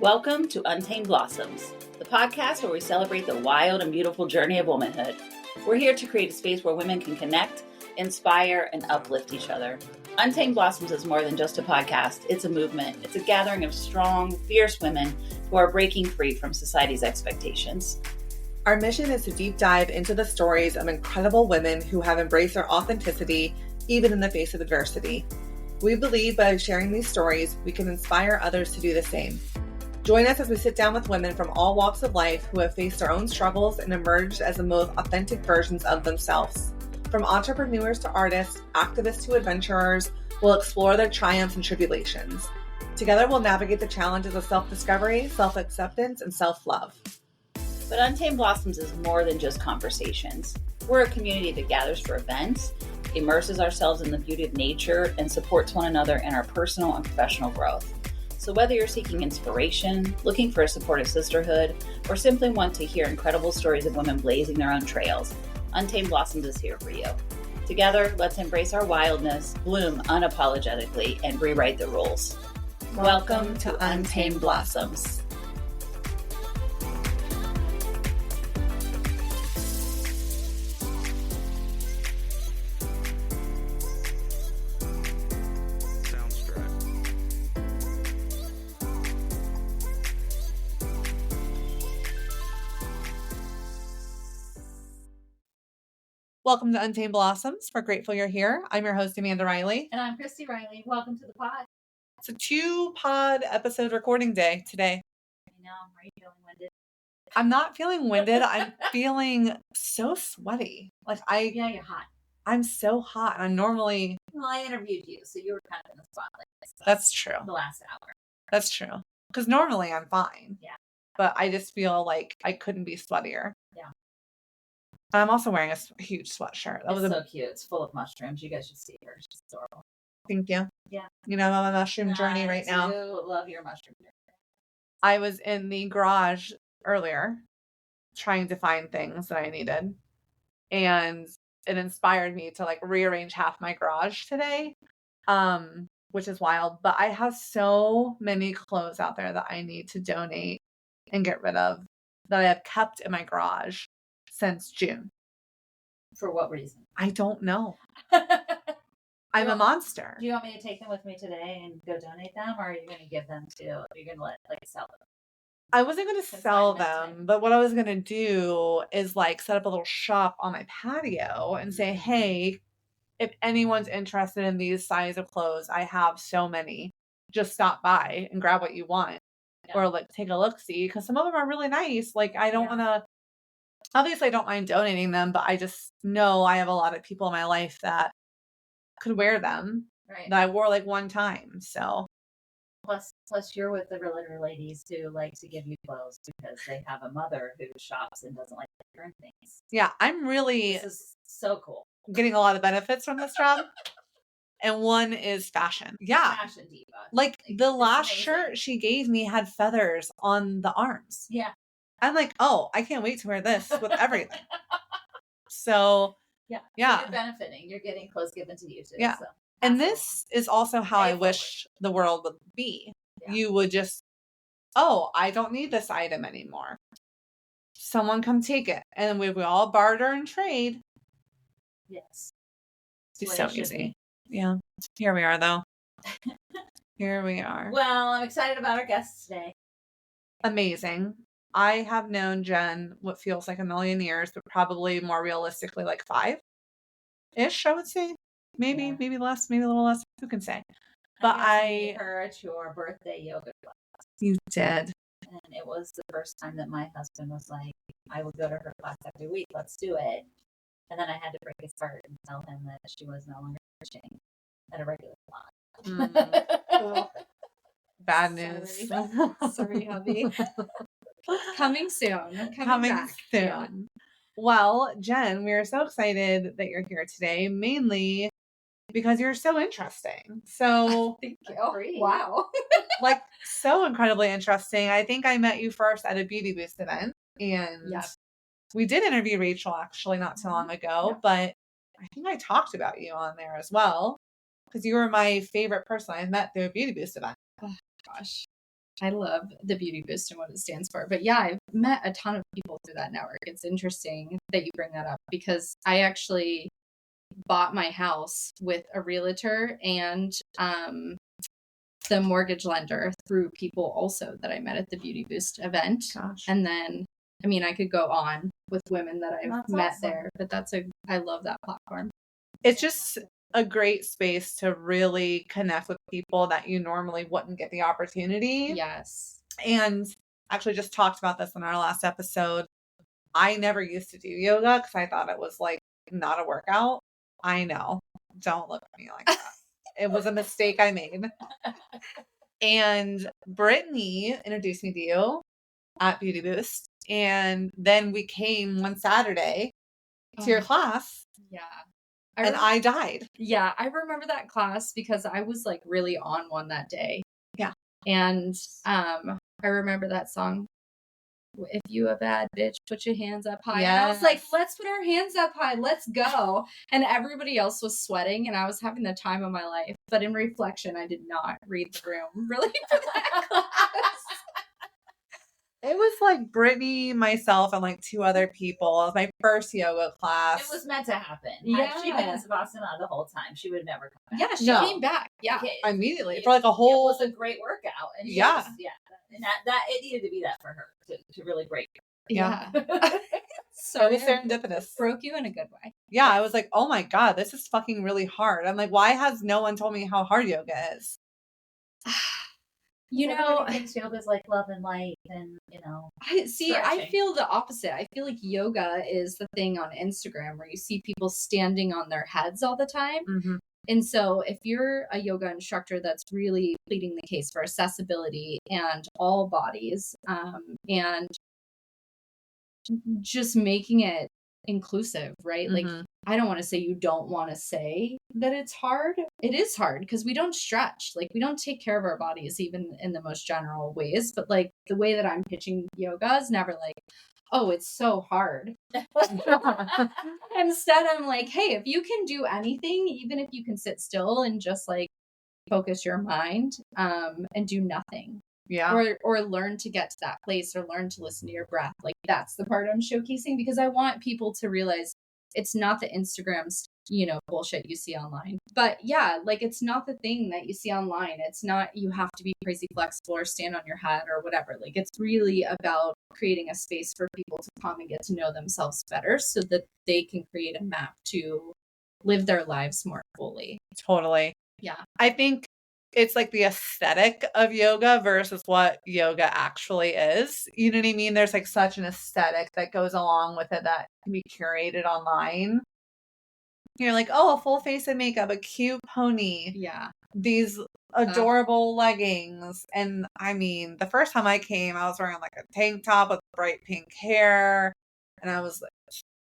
Welcome to Untamed Blossoms, the podcast where we celebrate the wild and beautiful journey of womanhood. We're here to create a space where women can connect, inspire, and uplift each other. Untamed Blossoms is more than just a podcast. It's a movement. It's a gathering of strong, fierce women who are breaking free from society's expectations. Our mission is to deep dive into the stories of incredible women who have embraced their authenticity, even in the face of adversity. We believe by sharing these stories, we can inspire others to do the same. Join us as we sit down with women from all walks of life who have faced their own struggles and emerged as the most authentic versions of themselves. From entrepreneurs to artists, activists to adventurers, we'll explore their triumphs and tribulations. Together, we'll navigate the challenges of self-discovery, self-acceptance, and self-love. But Untamed Blossoms is more than just conversations. We're a community that gathers for events, immerses ourselves in the beauty of nature, and supports one another in our personal and professional growth. So whether you're seeking inspiration, looking for a supportive sisterhood, or simply want to hear incredible stories of women blazing their own trails, Untamed Blossoms is here for you. Together, let's embrace our wildness, bloom unapologetically, and rewrite the rules. Welcome to Untamed Blossoms. Welcome to Untamed Blossoms. We're grateful you're here. I'm your host, Amanda Riley. And I'm Cristi Riley. Welcome to the pod. It's a 2-pod episode recording day today. I know. Are you feeling winded? I'm not feeling winded. I'm feeling so sweaty. Yeah, you're hot. I'm so hot. I'm normally... Well, I interviewed you, so you were kind of in the spotlight. That's true. The last hour. That's true. Because normally I'm fine. Yeah. But I just feel like I couldn't be sweatier. Yeah. I'm also wearing a huge sweatshirt. It's so cute. It's full of mushrooms. You guys should see her. She's adorable. Thank you. Yeah. You know, I'm on a mushroom journey right now. I love your mushroom journey. I was in the garage earlier trying to find things that I needed. And it inspired me to rearrange half my garage today, which is wild. But I have so many clothes out there that I need to donate and get rid of that I have kept in my garage since June. For what reason? I don't know. I'm a monster. Do you want me to take them with me today and go donate them, or are you going to give them to? Are you going to sell them? I wasn't going to sell them, but what I was going to do is set up a little shop on my patio and say, hey, if anyone's interested in these size of clothes, I have so many. Just stop by and grab what you want, or take a look see, because some of them are really nice. I don't want to. Obviously, I don't mind donating them, but I just know I have a lot of people in my life that could wear them. Right. That I wore one time. So plus you're with the realtor ladies who like to give you clothes because they have a mother who shops and doesn't like to return things. Yeah, I'm really this is so cool. Getting a lot of benefits from this job. And one is fashion. Yeah. Fashion diva. The last shirt she gave me had feathers on the arms. Yeah. I'm oh, I can't wait to wear this with everything. So, yeah. Yeah. So you're benefiting. You're getting clothes given to you too. Yeah. So. And this is also how I wish the world would be. Yeah. You would just, oh, I don't need this item anymore. Someone come take it. And we all barter and trade. Yes. It's so easy. Yeah. Here we are, though. Here we are. Well, I'm excited about our guests today. Amazing. I have known Jenn what feels like a million years, but probably more realistically 5-ish, I would say. Maybe less, maybe a little less. Who can say? But I met her at your birthday yoga class. You did. And it was the first time that my husband was like, I would go to her class every week. Let's do it. And then I had to break his heart and tell him that she was no longer teaching at a regular class. Bad news. Sorry, hubby. Coming soon. Coming soon. Yeah. Well, Jenn, we are so excited that you're here today, mainly because you're so interesting. So thank you. Wow. So incredibly interesting. I think I met you first at a Beauty Boost event, and we did interview Rachel actually not too long ago, but I think I talked about you on there as well because you were my favorite person I met through a Beauty Boost event. Oh gosh. I love the Beauty Boost and what it stands for. But yeah, I've met a ton of people through that network. It's interesting that you bring that up because I actually bought my house with a realtor and the mortgage lender through people also that I met at the Beauty Boost event. Gosh. And then, I mean, I could go on with women that I've met awesome. there, but I love that platform. It's just a great space to really connect with people that you normally wouldn't get the opportunity. Yes. And actually just talked about this in our last episode. I never used to do yoga because I thought it was like not a workout. I know. Don't look at me like that. It was a mistake I made. And Brittany introduced me to you at Beauty Boost. And then we came one Saturday to your class. Yeah. I died. Yeah, I remember that class because I was like really on one that day. Yeah. And I remember that song, if you a bad bitch, put your hands up high. Yes. And I was like, let's put our hands up high, let's go. And everybody else was sweating and I was having the time of my life. But in reflection, I did not read the room really for that class. It was like Brittany, myself, and like 2 other people. It was my first yoga class. It was meant to happen. Yeah. Had she been in Savasana the whole time, she would never come back. Yeah, she No. came back. Yeah. Immediately for like a whole. It was a great workout. And Yeah. And that it needed to be that for her to really break her. Yeah. So it was serendipitous. Broke you in a good way. Yeah, I was like, oh my God, this is fucking really hard. I'm like, why has no one told me how hard yoga is? You know, everybody thinks yoga is like love and light and, I stretching. feel the opposite. I feel like yoga is the thing on Instagram where you see people standing on their heads all the time. Mm-hmm. And so if you're a yoga instructor that's really pleading the case for accessibility and all bodies, and just making it inclusive, right? Mm-hmm. Like, I don't want to say you don't want to say that it's hard. It is hard because we don't stretch. Like, we don't take care of our bodies even in the most general ways. But like the way that I'm pitching yoga is never like, oh, it's so hard. Instead, I'm like, hey, if you can do anything, even if you can sit still and just like focus your mind and do nothing. Yeah. Or learn to get to that place or learn to listen to your breath. Like, that's the part I'm showcasing because I want people to realize it's not the Instagram's, bullshit you see online. But yeah, like, it's not the thing that you see online. It's not, you have to be crazy flexible or stand on your head or whatever. Like, it's really about creating a space for people to come and get to know themselves better so that they can create a map to live their lives more fully. Totally. Yeah. I think it's like the aesthetic of yoga versus what yoga actually is. You know what I mean? There's like such an aesthetic that goes along with it that can be curated online. You're like, oh, a full face of makeup, a cute pony. Yeah. These adorable leggings. And I mean, the first time I came, I was wearing like a tank top with bright pink hair. And I was like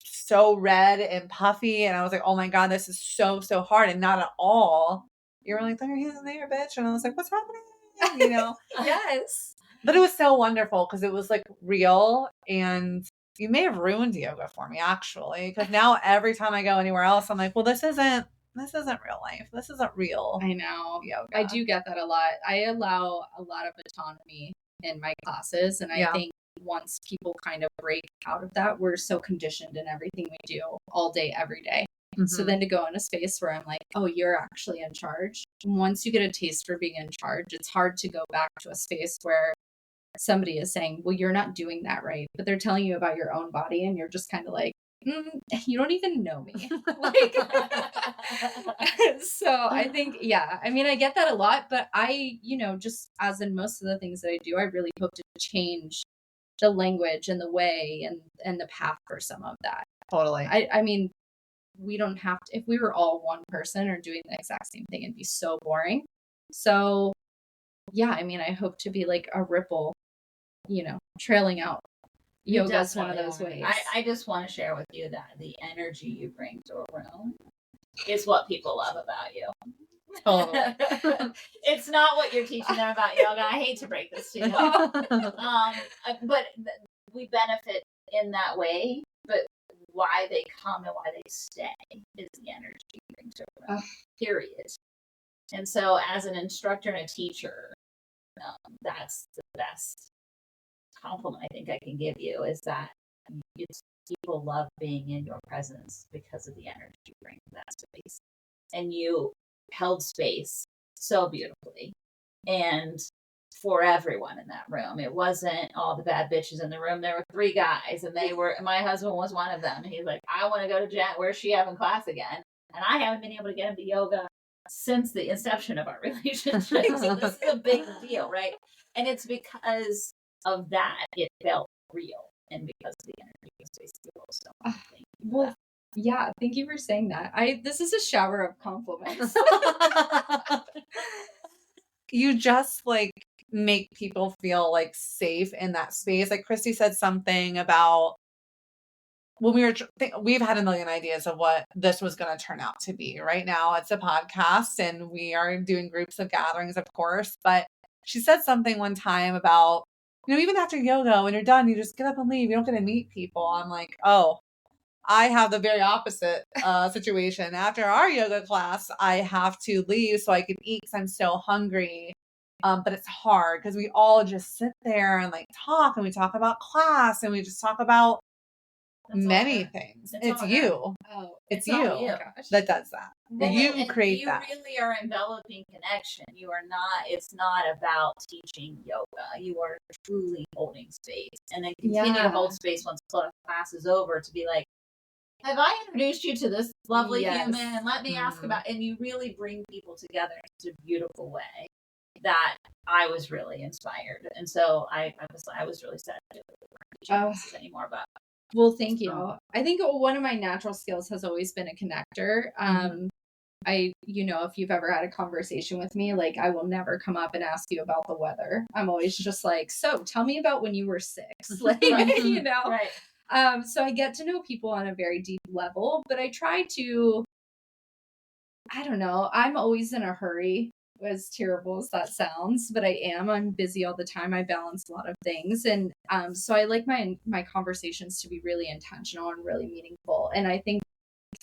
so red and puffy. And I was like, oh my God, this is so, so hard. And not at all. You were like, throw your hands in there, bitch. And I was like, what's happening? Yes. But it was so wonderful because it was like real. And you may have ruined yoga for me, actually. Because now every time I go anywhere else, I'm like, well, this isn't real life. This isn't real. I know. Yoga. I do get that a lot. I allow a lot of autonomy in my classes. And I think once people kind of break out of that, we're so conditioned in everything we do all day, every day. Mm-hmm. So then to go in a space where I'm like, oh, you're actually in charge. And once you get a taste for being in charge, it's hard to go back to a space where somebody is saying, well, you're not doing that right. But they're telling you about your own body and you're just kind of like, you don't even know me. Like, so I think, yeah, I mean, I get that a lot, but I, just as in most of the things that I do, I really hope to change the language and the way and the path for some of that. Totally. I mean, we don't have to, if we were all one person or doing the exact same thing, it'd be so boring. So yeah, I mean, I hope to be like a ripple, trailing out. Yoga is one of those ways. I just want to share with you that the energy you bring to a room is what people love about you. Totally. It's not what you're teaching them about yoga. I hate to break this to you. But we benefit in that way, but why they come and why they stay is the energy you bring to a room, period. And so as an instructor and a teacher, that's best compliment I think I can give you is that people love being in your presence because of the energy you bring to that space. And you held space so beautifully. And for everyone in that room, it wasn't all the bad bitches in the room. There were 3 guys, and my husband was one of them. And he's like, I want to go to Jen. Where's she having class again? And I haven't been able to get him to yoga since the inception of our relationship. So this is a big deal, right? And it's because of that it felt real, and because of the energy of space people. So thank you for that. Yeah, thank you for saying that. This is a shower of compliments. You just like make people feel like safe in that space. Like Cristi said something about when we've had a million ideas of what this was going to turn out to be. Right now it's a podcast and we are doing groups of gatherings, of course, but she said something one time about, even after yoga, when you're done, you just get up and leave. You don't get to meet people. I'm like, oh, I have the very opposite situation. After our yoga class, I have to leave so I can eat because I'm so hungry. But it's hard because we all just sit there and like talk, and we talk about class, and we just talk about many things. It's you. Oh, it's you that does that. And you create that. You really are enveloping connection. You are not, it's not about teaching yoga. You are truly holding space, and then continue to hold space once class is over to be like, have I introduced you to this lovely human? And let me ask about, and you really bring people together in such a beautiful way that I was really inspired. And so I was really sad that we weren't teaching anymore. But well, thank you. I think one of my natural skills has always been a connector. If you've ever had a conversation with me, like I will never come up and ask you about the weather. I'm always just like, so tell me about when you were 6, like, Right. So I get to know people on a very deep level, but I try to, I don't know, I'm always in a hurry, as terrible as that sounds, but I'm busy all the time. I balance a lot of things. And so I like my conversations to be really intentional and really meaningful. And I think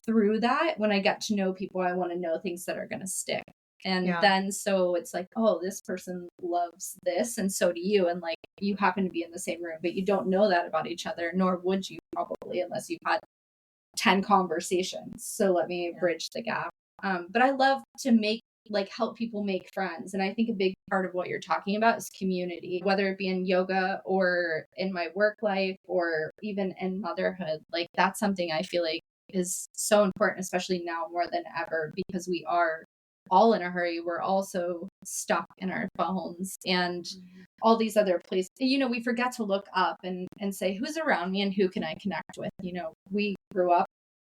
through that, when I get to know people, I want to know things that are going to stick. And then so it's like, oh, this person loves this, and so do you. And like you happen to be in the same room, but you don't know that about each other, nor would you probably unless you've had 10 conversations. So let me bridge the gap. But I love to help people make friends. And I think a big part of what you're talking about is community, whether it be in yoga or in my work life or even in motherhood. Like that's something I feel like is so important, especially now more than ever, because we are all in a hurry. We're also stuck in our phones and all these other places. We forget to look up and say, who's around me and who can I connect with? We grew up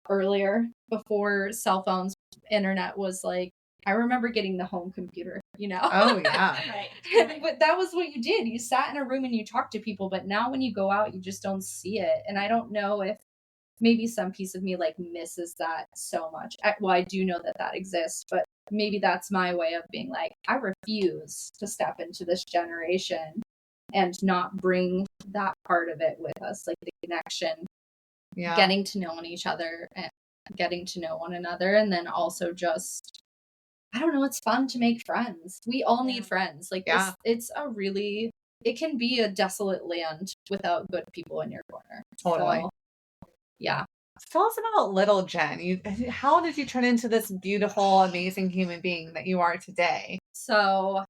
earlier before cell phones, internet was like, I remember getting the home computer, Oh, yeah. Right. But that was what you did. You sat in a room and you talked to people. But now when you go out, you just don't see it. And I don't know if maybe some piece of me like misses that so much. I do know that exists, but maybe that's my way of being like, I refuse to step into this generation and not bring that part of it with us, like the connection, getting to know each other and getting to know one another. And then also just, I don't know, it's fun to make friends. We all need friends. Like it can be a desolate land without good people in your corner. Totally. So, yeah. Tell us about little Jenn. How did you turn into this beautiful, amazing human being that you are today? So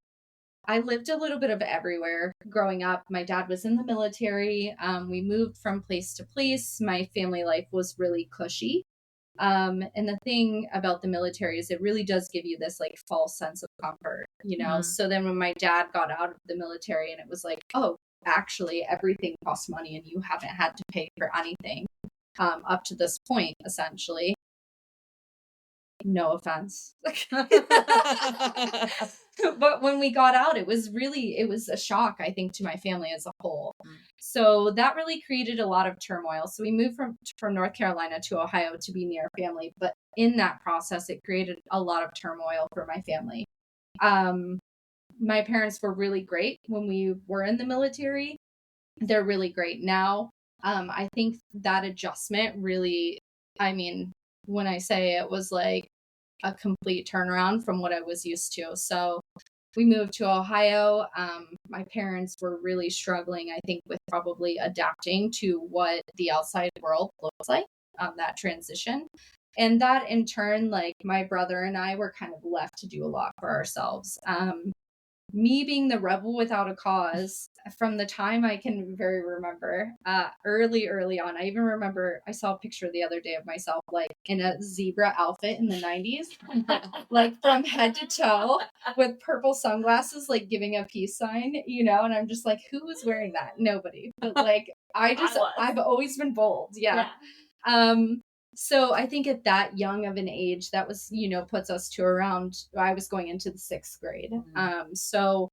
I lived a little bit of everywhere growing up. My dad was in the military. We moved from place to place. My family life was really cushy. And the thing about the military is it really does give you this like false sense of comfort, So then when my dad got out of the military and it was like, oh, actually everything costs money and you haven't had to pay for anything up to this point, essentially. No offense. But when we got out, it was a shock, I think, to my family as a whole. So that really created a lot of turmoil. So we moved from North Carolina to Ohio to be near family. But in that process, it created a lot of turmoil for my family. My parents were really great when we were in the military. They're really great now. I think that adjustment really, when I say it was like a complete turnaround from what I was used to. So we moved to Ohio. my parents were really struggling, I think, with probably adapting to what the outside world looks like, that transition. And that in turn, like my brother and I were kind of left to do a lot for ourselves. Me being the rebel without a cause from the time I can very remember, early on. I even remember I saw a picture the other day of myself like in a zebra outfit in the 90s, like from head to toe with purple sunglasses, like giving a peace sign, you know, and I'm just like, who was wearing that? Nobody. But like, I've always been bold. Yeah. So I think at that young of an age, that was, you know, puts us to around, I was going into the 6th grade. So,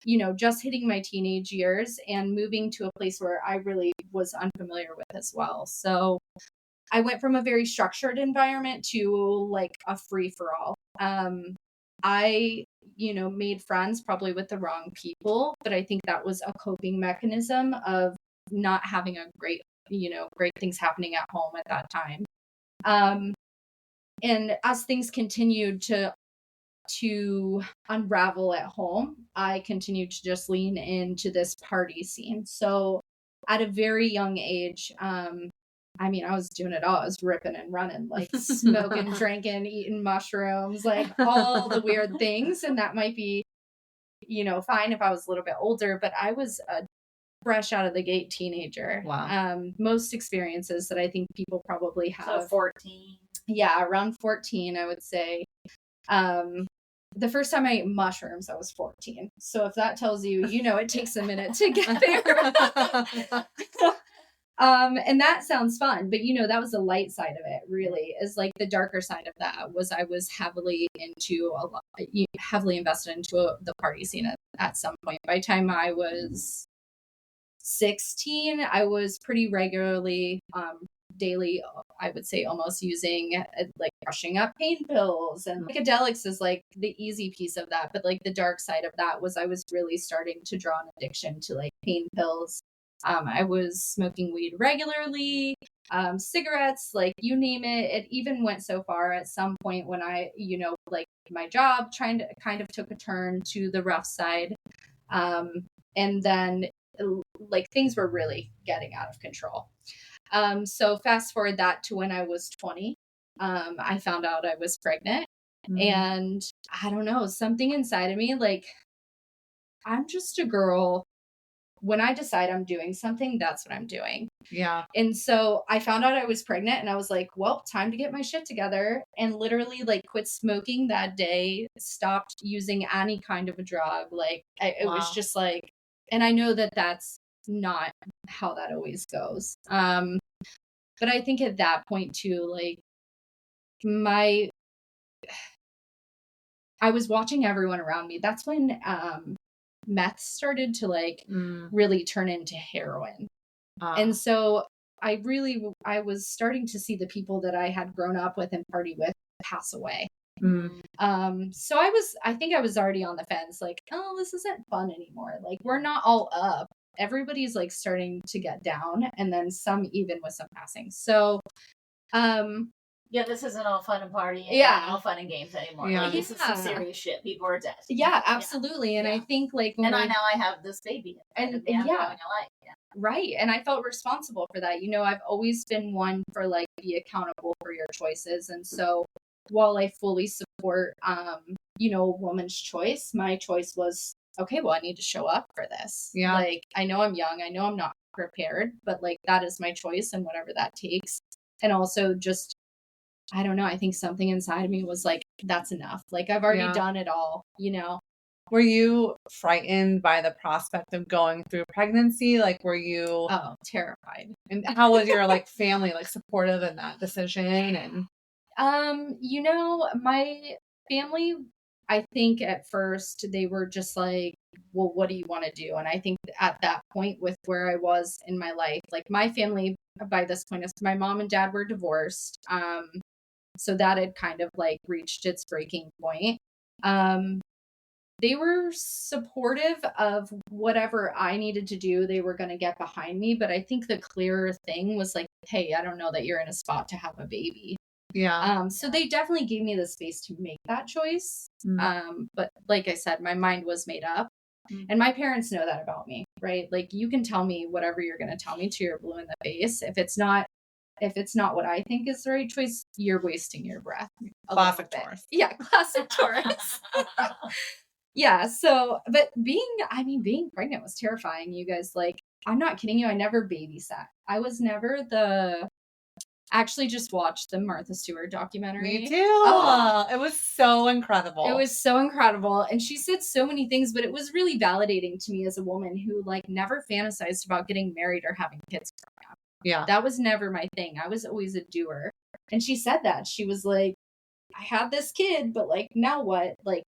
you know, just hitting my teenage years and moving to a place where I really was unfamiliar with as well. So I went from a very structured environment to like a free for all. I, you know, made friends probably with the wrong people, but I think that was a coping mechanism of not having a great, you know, great things happening at home at that time. And as things continued to unravel at home, I continued to just lean into this party scene. So at a very young age, I mean, I was doing it all. I was ripping and running, like smoking, drinking, eating mushrooms, like all the weird things. And that might be, you know, fine if I was a little bit older, but I was a fresh out of the gate teenager. Wow. Most experiences that I think people probably have. So 14. Yeah, around 14, I would say. The first time I ate mushrooms, I was 14. So if that tells you, you know, it takes a minute to get there. And that sounds fun, but you know, that was the light side of it, really, is like the darker side of that was I was heavily invested into the party scene at some point. By the time I was 16, I was pretty regularly, daily, I would say almost using like crushing up pain pills, and psychedelics is like the easy piece of that. But like the dark side of that was I was really starting to draw an addiction to like pain pills. I was smoking weed regularly, cigarettes, like you name it. It even went so far at some point when I, you know, like my job kind of took a turn to the rough side. And then like things were really getting out of control. So fast forward that to when I was 20, I found out I was pregnant. And I don't know, something inside of me, like I'm just a girl. When I decide I'm doing something, that's what I'm doing. Yeah. And so I found out I was pregnant and I was like, well, time to get my shit together, and literally like quit smoking that day, stopped using any kind of a drug. Like it was just like, and I know that that's not how that always goes. But I think at that point too, like I was watching everyone around me. That's when, meth started to like really turn into heroin. And so I was starting to see the people that I had grown up with and party with pass away. So I think I was already on the fence, like, oh, this isn't fun anymore. Like, we're not all up. Everybody's like starting to get down, and then some even with some passing. So, yeah, this isn't all fun and party. Yeah, all fun and games anymore. Yeah. Like, this is some serious shit. People are dead. Yeah, absolutely. And I think like, and I have this baby, and yeah, life. Yeah. Right. And I felt responsible for that. You know, I've always been one for like be accountable for your choices. And so while I fully support, you know, a woman's choice, my choice was, okay, well, I need to show up for this. Yeah. Like, I know I'm young. I know I'm not prepared, but like, that is my choice, and whatever that takes. And also just, I don't know, I think something inside of me was like, that's enough. Like, I've already done it all, you know? Were you frightened by the prospect of going through pregnancy? Like, were you... Oh, terrified. And how was your like family like supportive in that decision? And you know, my family, I think at first they were just like, well, what do you want to do? And I think at that point with where I was in my life, like my family by this point, my mom and dad were divorced. So that had kind of like reached its breaking point. They were supportive of whatever I needed to do. They were going to get behind me. But I think the clearer thing was like, hey, I don't know that you're in a spot to have a baby. Yeah. So they definitely gave me the space to make that choice. But like I said, my mind was made up. And my parents know that about me, right? Like, you can tell me whatever you're going to tell me till you're blue in the face. If it's not what I think is the right choice, you're wasting your breath. Classic Taurus. Yeah, classic Taurus. Yeah. So, but being pregnant was terrifying, you guys. Like, I'm not kidding you. I never babysat. I was never actually just watched the Martha Stewart documentary. Me too. Oh, it was so incredible. It was so incredible. And she said so many things, but it was really validating to me as a woman who like never fantasized about getting married or having kids growing up. Yeah. That was never my thing. I was always a doer. And she said that. She was like, I had this kid, but like, now what? Like,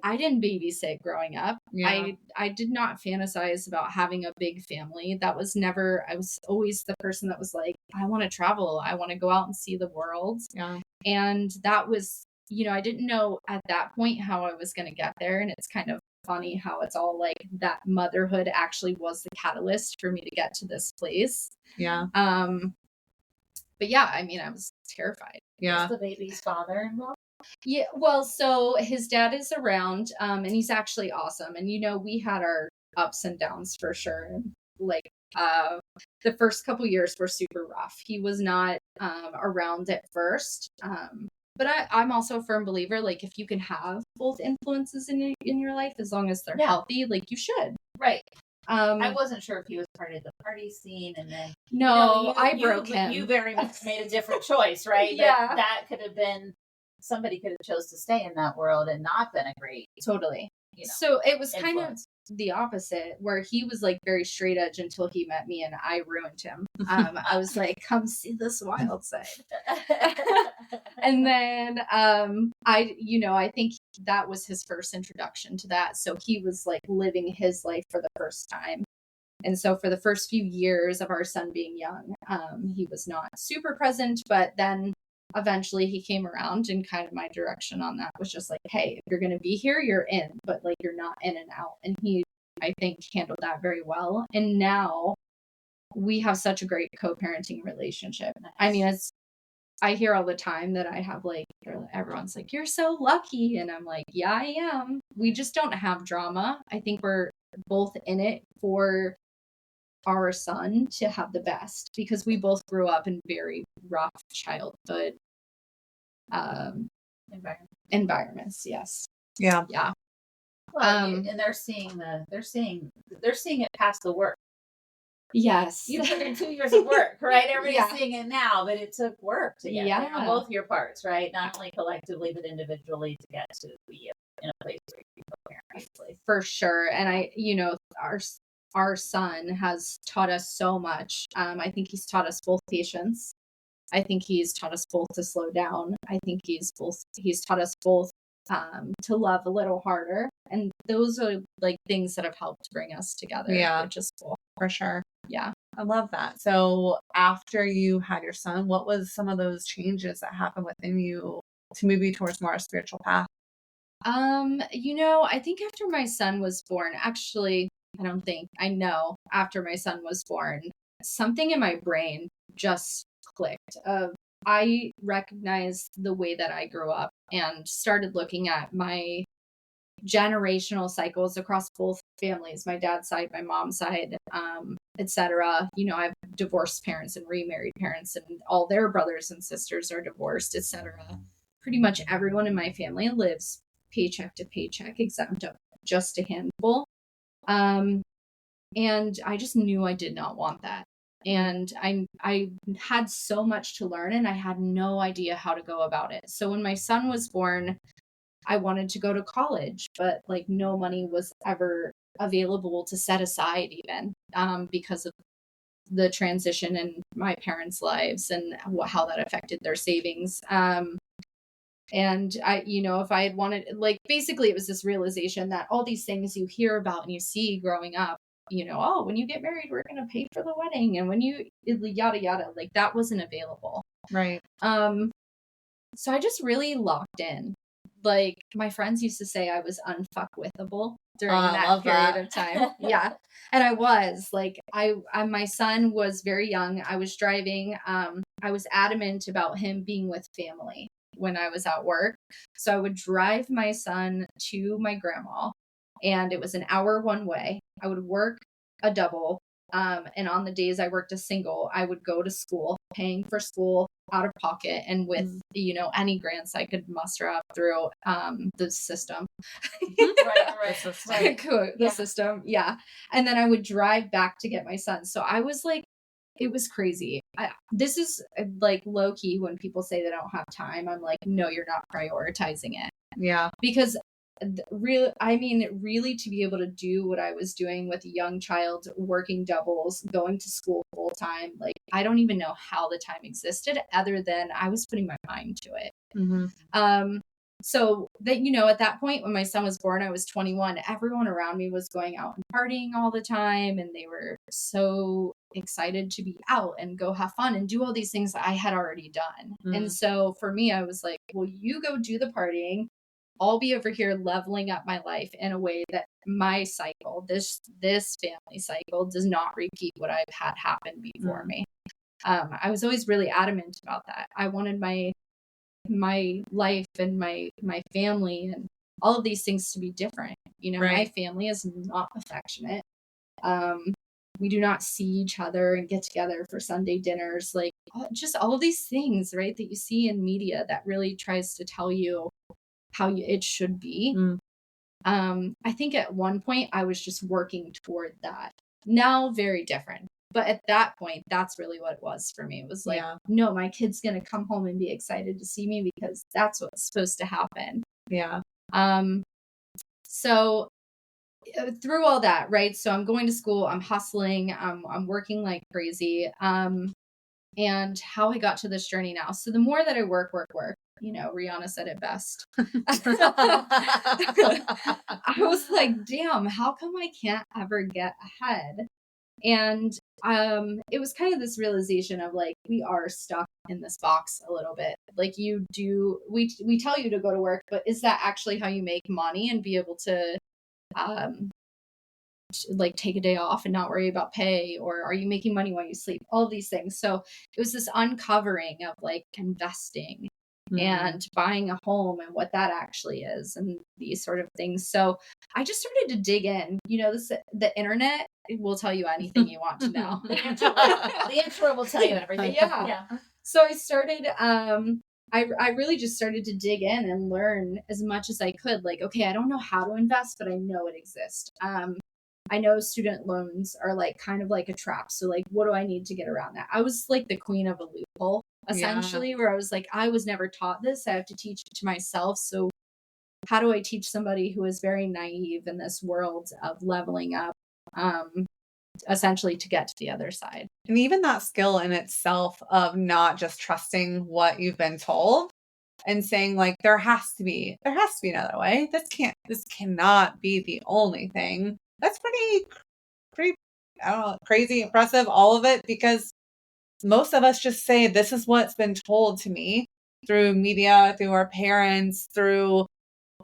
I didn't babysit growing up. Yeah. I did not fantasize about having a big family. That was never, I was always the person that was like, I want to travel. I want to go out and see the world. Yeah. And that was, I didn't know at that point how I was going to get there. And it's kind of funny how it's all like that motherhood actually was the catalyst for me to get to this place. Yeah. But yeah, I mean, I was terrified. Yeah. Was the baby's father involved? Yeah, well, so his dad is around, and he's actually awesome. And we had our ups and downs for sure. And like the first couple years were super rough. He was not around at first. But I'm also a firm believer, like, if you can have both influences in your life, as long as they're healthy, like, you should. Right. I wasn't sure if he was part of the party scene, and then I broke him. You very much made a different choice, right? Yeah, that could have been, somebody could have chose to stay in that world and not been a great, totally. So it was influence. kind of the opposite, where he was like very straight edge until he met me, and I ruined him. I was like, come see this wild side. And then I think that was his first introduction to that. So he was like living his life for the first time. And so for the first few years of our son being young, he was not super present, but then eventually he came around, and kind of my direction on that was just like, hey, if you're going to be here, you're in, but like, you're not in and out. And he, I think, handled that very well. And now we have such a great co-parenting relationship. Nice. I mean, I hear all the time that I have like, everyone's like, you're so lucky. And I'm like, yeah, I am. We just don't have drama. I think we're both in it for our son to have the best, because we both grew up in very rough childhood environments. Yes. Yeah. Yeah. Well, and they're seeing it past the work. Yes. You put in 2 years of work, right? Everybody's seeing it now, but it took work to get there on both your parts, right? Not only collectively, but individually, to get to be in a place where you can co-parent. For sure. And our son has taught us so much. I think he's taught us both patience. I think he's taught us both to slow down. I think he's taught us both to love a little harder. And those are like things that have helped bring us together. Yeah. Which is cool. For sure. Yeah. I love that. So after you had your son, what was some of those changes that happened within you to move you towards more a spiritual path? I think after my son was born, actually, I know after my son was born, something in my brain just clicked. I recognized the way that I grew up and started looking at my generational cycles across both families, my dad's side, my mom's side, etc. I have divorced parents and remarried parents, and all their brothers and sisters are divorced, etc. Pretty much everyone in my family lives paycheck to paycheck, except just a handful. And I just knew I did not want that. And I had so much to learn, and I had no idea how to go about it. So when my son was born, I wanted to go to college, but like no money was ever available to set aside, even because of the transition in my parents' lives and how that affected their savings. And I, if I had wanted, like, basically it was this realization that all these things you hear about and you see growing up, when you get married, we're going to pay for the wedding. And when you yada, yada, like that wasn't available. Right. So I just really locked in. Like, my friends used to say I was unfuckwithable during that period of time. Yeah. And I was like, my son was very young. I was driving. I was adamant about him being with family when I was at work. So I would drive my son to my grandma. and it was an hour one way. I would work a double. And on the days I worked a single, I would go to school, paying for school out of pocket and with, any grants I could muster up through the system. The system. Yeah. And then I would drive back to get my son. So I was like, it was crazy. This is like low key when people say they don't have time. I'm like, no, you're not prioritizing it. Yeah. Because really to be able to do what I was doing with a young child, working doubles, going to school full time, like I don't even know how the time existed other than I was putting my mind to it. Mm-hmm. So that, at that point when my son was born, I was 21, everyone around me was going out and partying all the time. And they were so excited to be out and go have fun and do all these things that I had already done. Mm-hmm. And so for me, I was like, well, you go do the partying. I'll be over here leveling up my life in a way that my cycle, this family cycle, does not repeat what I've had happen before me. I was always really adamant about that. I wanted my life and my family and all of these things to be different. My family is not affectionate. We do not see each other and get together for Sunday dinners, like just all of these things, right, that you see in media that really tries to tell you how it should be. I think at one point I was just working toward that. Now very different. But at that point, that's really what it was for me. It was like, no, my kid's going to come home and be excited to see me because that's what's supposed to happen. Yeah. So through all that, right? So I'm going to school, I'm hustling, I'm working like crazy. And how I got to this journey now. So the more that I work, Rihanna said it best. I was like, damn, how come I can't ever get ahead? And it was kind of this realization of like, we are stuck in this box a little bit. Like we tell you to go to work, but is that actually how you make money and be able to like take a day off and not worry about pay? Or are you making money while you sleep? All of these things. So it was this uncovering of like investing and buying a home and what that actually is and these sort of things. So I just started to dig in. The internet will tell you anything you want to know. The intro will tell you everything. Yeah. So I started, I really just started to dig in and learn as much as I could. Like, okay, I don't know how to invest, but I know it exists. I know student loans are like kind of like a trap. So like, what do I need to get around that? I was like the queen of a loophole, essentially, where I was like, I was never taught this. I have to teach it to myself. So how do I teach somebody who is very naive in this world of leveling up, essentially to get to the other side? And even that skill in itself of not just trusting what you've been told and saying like, there has to be another way. This cannot be the only thing. That's pretty, I don't know, crazy, impressive, all of it, because most of us just say, this is what's been told to me through media, through our parents, through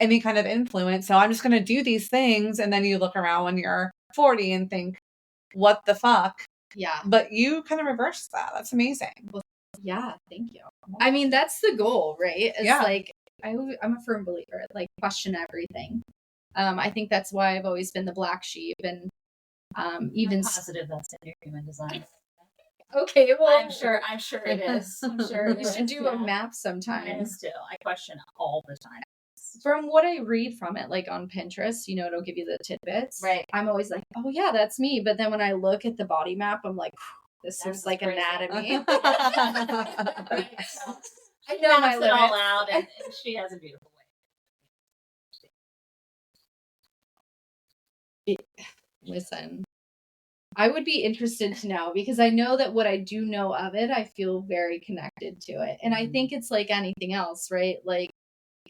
any kind of influence. So I'm just going to do these things. And then you look around when you're 40 and think, what the fuck? Yeah. But you kind of reverse that. That's amazing. Well, yeah. Thank you. I mean, that's the goal, right? It's like, I'm a firm believer, like question everything. I think that's why I've always been the black sheep, and even positive that's in your human design. Okay, well, I'm sure it is. I'm sure we should do a map sometime. And still, I question all the time. From what I read from it, like on Pinterest, it'll give you the tidbits. Right. I'm always like, oh yeah, that's me. But then when I look at the body map, I'm like, this is like crazy. Anatomy. I know my limits. It all out, and she has a beautiful way. Listen, I would be interested to know, because I know that what I do know of it, I feel very connected to it. And I think it's like anything else, right? Like,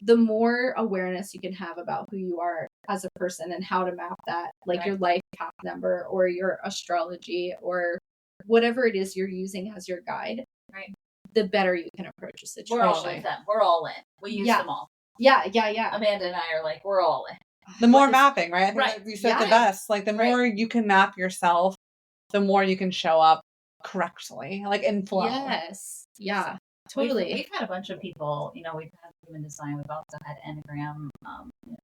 the more awareness you can have about who you are as a person and how to map that, like your life path number or your astrology or whatever it is you're using as your guide, right? The better you can approach a situation. We're all with them. We're all in. We use them all. Yeah. Amanda and I are like, we're all in. The more mapping, right? I think like you said the best. Like the more you can map yourself, the more you can show up correctly, like in flow. Yes. Yeah. Totally. We've had a bunch of people, we've had human design. We've also had Enneagram.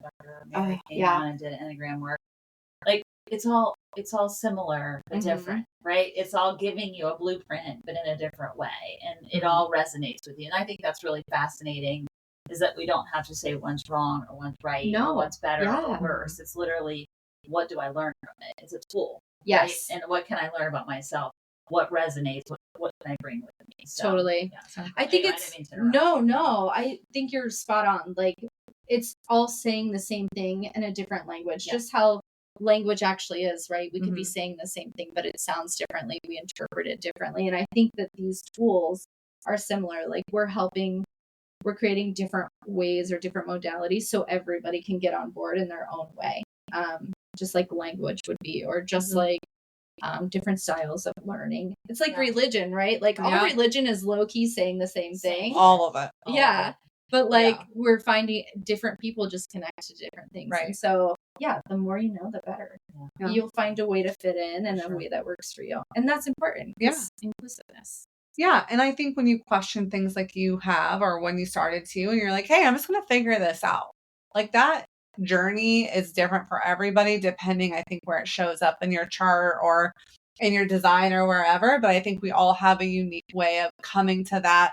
Dr. Mary came on and did Enneagram work. Like it's all similar but different, right? It's all giving you a blueprint, but in a different way, and it all resonates with you. And I think that's really fascinating. Is that we don't have to say one's wrong or one's right or one's better or worse. It's literally, what do I learn from it? It's a tool. Yes. Right? And what can I learn about myself? What resonates? What can I bring with me? So, totally. Yeah, so I think I think you're spot on. Like, it's all saying the same thing in a different language. Yeah. Just how language actually is, right? We could be saying the same thing, but it sounds differently. We interpret it differently. And I think that these tools are similar. Like, we're creating different ways or different modalities so everybody can get on board in their own way. Just like language would be, or just like different styles of learning. It's like religion, right? Like all religion is low key saying the same thing. All of it. But like we're finding different people just connect to different things. Right. And so the more you know, the better. Yeah. You'll find a way to fit in and a way that works for you. And that's important. Yeah. Inclusiveness. Yeah. And I think when you question things like you have, or when you started to, and you're like, hey, I'm just going to figure this out. Like, that journey is different for everybody, depending, I think, where it shows up in your chart or in your design or wherever. But I think we all have a unique way of coming to that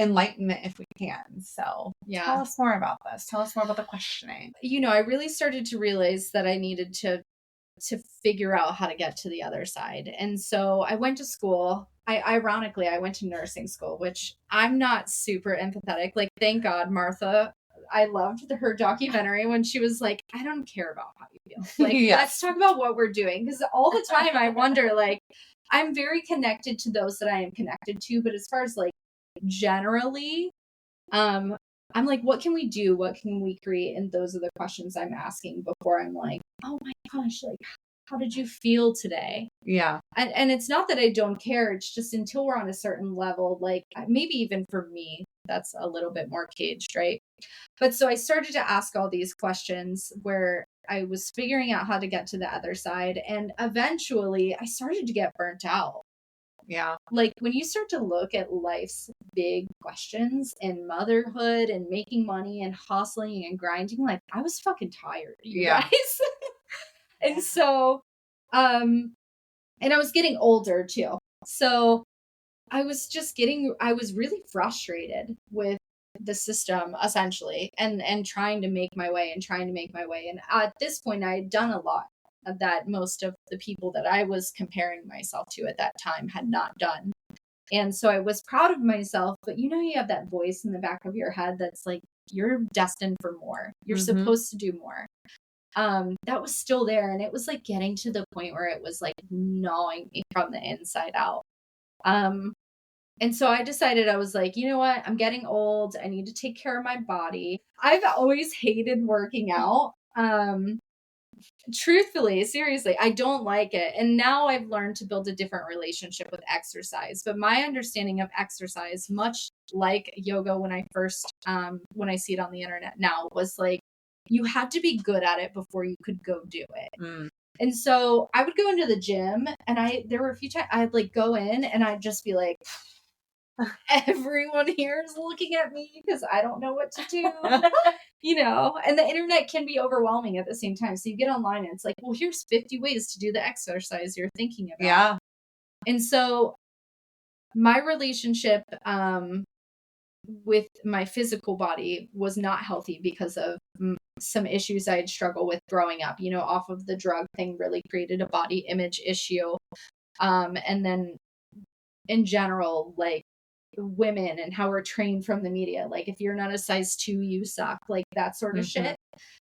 enlightenment if we can. So tell us more about this. Tell us more about the questioning. I really started to realize that I needed to figure out how to get to the other side. And so I went to school. Ironically, I went to nursing school, which I'm not super empathetic. Like, thank God, Martha, I loved her documentary when she was like, I don't care about how you feel. Like, let's talk about what we're doing. Because all the time I wonder, like, I'm very connected to those that I am connected to. But as far as like generally, I'm like, what can we do? What can we create? And those are the questions I'm asking before I'm like, oh my gosh, like, how did you feel today? Yeah. And it's not that I don't care. It's just until we're on a certain level, like maybe even for me, that's a little bit more caged, right? But so I started to ask all these questions where I was figuring out how to get to the other side. And eventually I started to get burnt out. Yeah. Like, when you start to look at life's big questions and motherhood and making money and hustling and grinding, like, I was fucking tired, you guys. And so, and I was getting older too. So I was really frustrated with the system, essentially, and trying to make my way. And at this point, I had done a lot that most of the people that I was comparing myself to at that time had not done. And so I was proud of myself, but you have that voice in the back of your head that's like, you're destined for more. You're supposed to do more. That was still there. And it was like getting to the point where it was like gnawing me from the inside out. And so I decided, I was like, you know what? I'm getting old. I need to take care of my body. I've always hated working out. Truthfully, seriously, I don't like it. And now I've learned to build a different relationship with exercise. But my understanding of exercise, much like yoga when I first, when I see it on the internet now, was like, you had to be good at it before you could go do it. And so I would go into the gym, and there were a few times I'd like go in and I'd just be like, everyone here is looking at me because I don't know what to do, and the internet can be overwhelming at the same time. So you get online and it's like, well, here's 50 ways to do the exercise you're thinking about. Yeah. And so my relationship, with my physical body was not healthy because of some issues I'd struggled with growing up, off of the drug thing really created a body image issue. And then in general, like, women and how we're trained from the media, like, if you're not a size 2, you suck, like that sort of shit.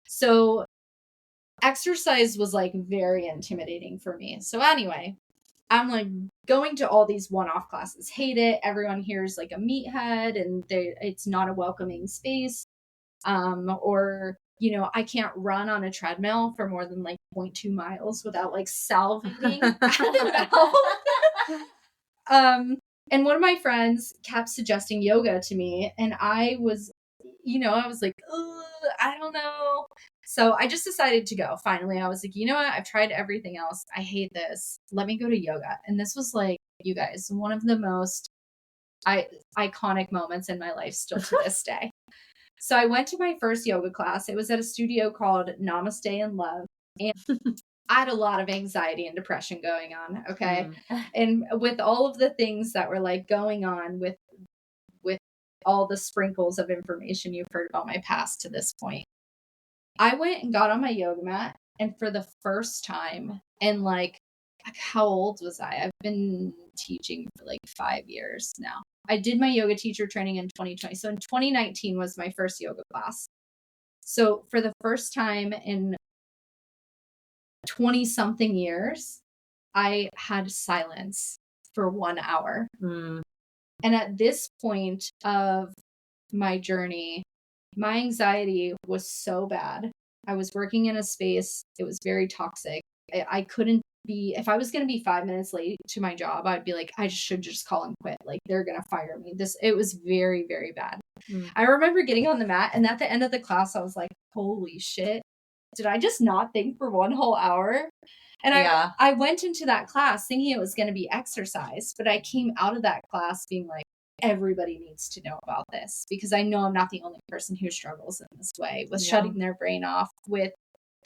So exercise was like very intimidating for me. So anyway, I'm like going to all these one-off classes, hate it. Everyone here is like a meathead and it's not a welcoming space. Or I can't run on a treadmill for more than like 0.2 miles without like salivating out of the mouth. And one of my friends kept suggesting yoga to me, and I was like, I don't know. So I just decided to go. Finally, I was like, you know what? I've tried everything else. I hate this. Let me go to yoga. And this was like, you guys, one of the most iconic moments in my life still to this day. So I went to my first yoga class. It was at a studio called Namaste and Love. And I had a lot of anxiety and depression going on. Okay. And with all of the things that were like going on with all the sprinkles of information you've heard about my past to this point, I went and got on my yoga mat. And for the first time, and like how old was I? I've been teaching for like 5 years now. I did my yoga teacher training in 2020. So in 2019 was my first yoga class. So for the first time in 20 something years, I had silence for 1 hour. And at this point of my journey, my anxiety was so bad. I was working in a space. It was very toxic. I couldn't be, if I was going to be 5 minutes late to my job, I'd be like, I should just call and quit. Like they're going to fire me. It was very, very bad. I remember getting on the mat, and at the end of the class, I was like, holy shit. Did I just not think for 1 whole hour? And I went into that class thinking it was going to be exercise, but I came out of that class being like, everybody needs to know about this, because I know I'm not the only person who struggles in this way with shutting their brain off, with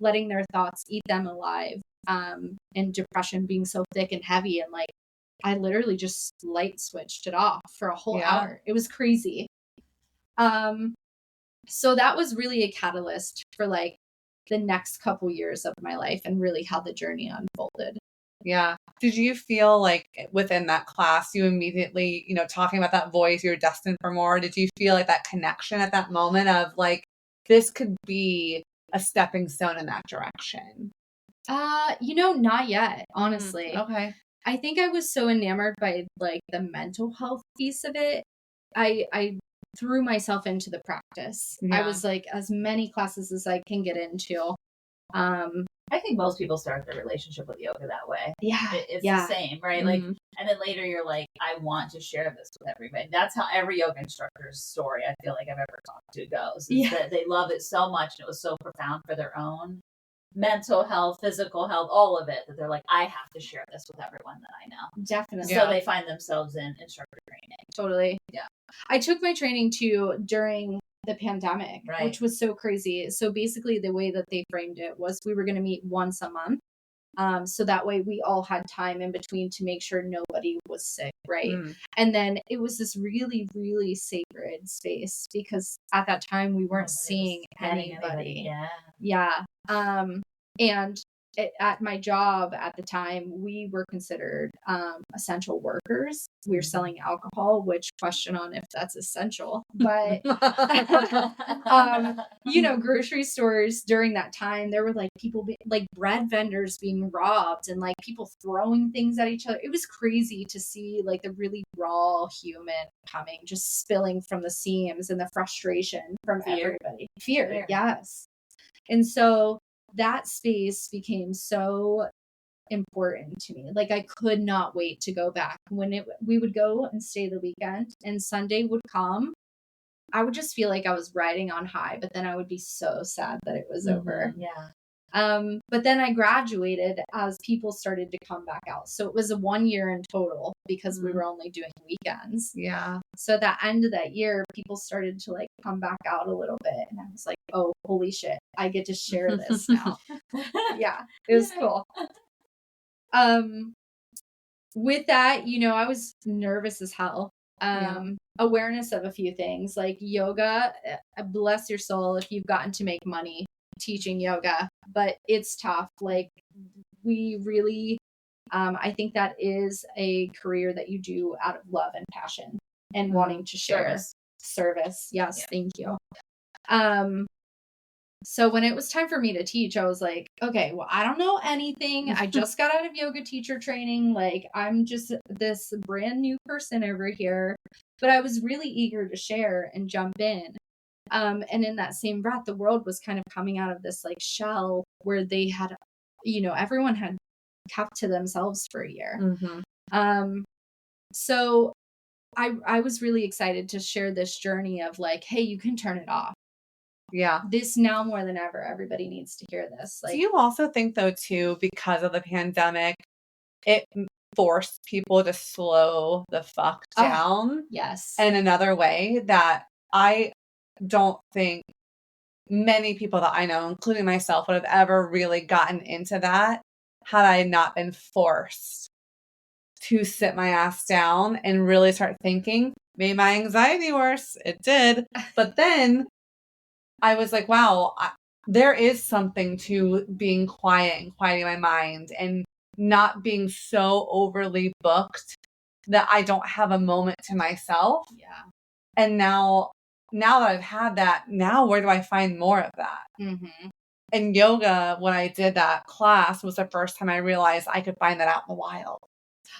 letting their thoughts eat them alive, and depression being so thick and heavy. And like, I literally just light switched it off for a whole hour. It was crazy. So that was really a catalyst for like the next couple years of my life and really how the journey unfolded. Yeah. Did you feel like within that class, you immediately, talking about that voice, you're destined for more? Did you feel like that connection at that moment of like, this could be a stepping stone in that direction? Not yet, honestly. Okay. I think I was so enamored by like the mental health piece of it. I threw myself into the practice. I was like, as many classes as I can get into. I think most people start their relationship with yoga that way. Yeah. It's the same, right? Like, and then later you're like, I want to share this with everybody. That's how every yoga instructor's story I feel like I've ever talked to goes. Is that they love it so much, and it was so profound for their own mental health, physical health, all of it, that they're like, I have to share this with everyone that I know. Definitely. So they find themselves in instructor training. Totally. Yeah. I took my training too during the pandemic, which was so crazy. So basically the way that they framed it was we were going to meet once a month. So that way we all had time in between to make sure nobody was sick. Right. And then it was this really, really sacred space, because at that time we weren't seeing anybody. Yeah. And at my job at the time, we were considered essential workers. We were selling alcohol, which question on if that's essential. But, grocery stores during that time, there were like people, like bread vendors being robbed, and like people throwing things at each other. It was crazy to see like the really raw human coming, just spilling from the seams, and the frustration from everybody. Fear. Yes. And so that space became so important to me. Like I could not wait to go back. When we would go and stay the weekend, and Sunday would come, I would just feel like I was riding on high, but then I would be so sad that it was over. Yeah. But then I graduated as people started to come back out. So it was a 1 year in total, because we were only doing weekends. Yeah. So at the end of that year, people started to like come back out a little bit. And I was like, oh, holy shit, I get to share this now. Yeah, it was cool. With that, I was nervous as hell. Awareness of a few things, like yoga, bless your soul if you've gotten to make money teaching yoga, but it's tough. Like we really, I think that is a career that you do out of love and passion and wanting to share. Service. Yes. Yeah. Thank you. So when it was time for me to teach, I was like, okay, well, I don't know anything. I just got out of yoga teacher training. Like I'm just this brand new person over here, but I was really eager to share and jump in. And in that same breath, the world was kind of coming out of this like shell where they had, everyone had kept to themselves for a year. So I was really excited to share this journey of like, hey, you can turn it off. Yeah. This now more than ever, everybody needs to hear this. Like, do you also think though too, because of the pandemic, it force people to slow the fuck down yes. in another way that I don't think many people that I know, including myself, would have ever really gotten into that had I not been forced to sit my ass down and really start thinking. Made my anxiety worse. It did. But then I was like, wow, there is something to being quiet and quieting my mind and not being so overly booked that I don't have a moment to myself. Yeah. And now that I've had that, now where do I find more of that? Mm-hmm. And yoga, when I did that class, was the first time I realized I could find that out in the wild.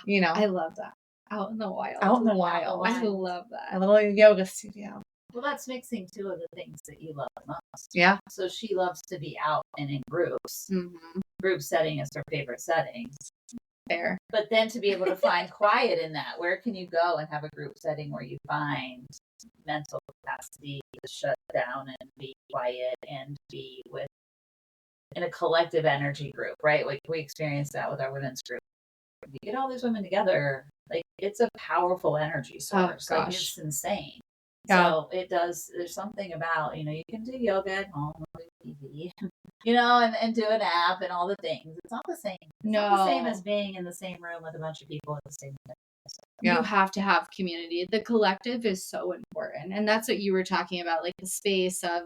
You know, I love that. Out in the wild. Out in the wild. I love that. A little yoga studio. Well, that's mixing two of the things that you love most. Yeah. So she loves to be out and in groups. Mm-hmm. Group setting is her favorite settings. Fair. But then to be able to find quiet in that, where can you go and have a group setting where you find mental capacity to shut down and be quiet and be in a collective energy group, right? Like we experienced that with our women's group. You get all these women together, like it's a powerful energy source. Like it's insane. Yeah. So it does, there's something about, you can do yoga at home with TV, and do an app and all the things. It's not the same. It's not the same as being in the same room with a bunch of people at the same time. Yeah. You have to have community. The collective is so important. And that's what you were talking about, like the space of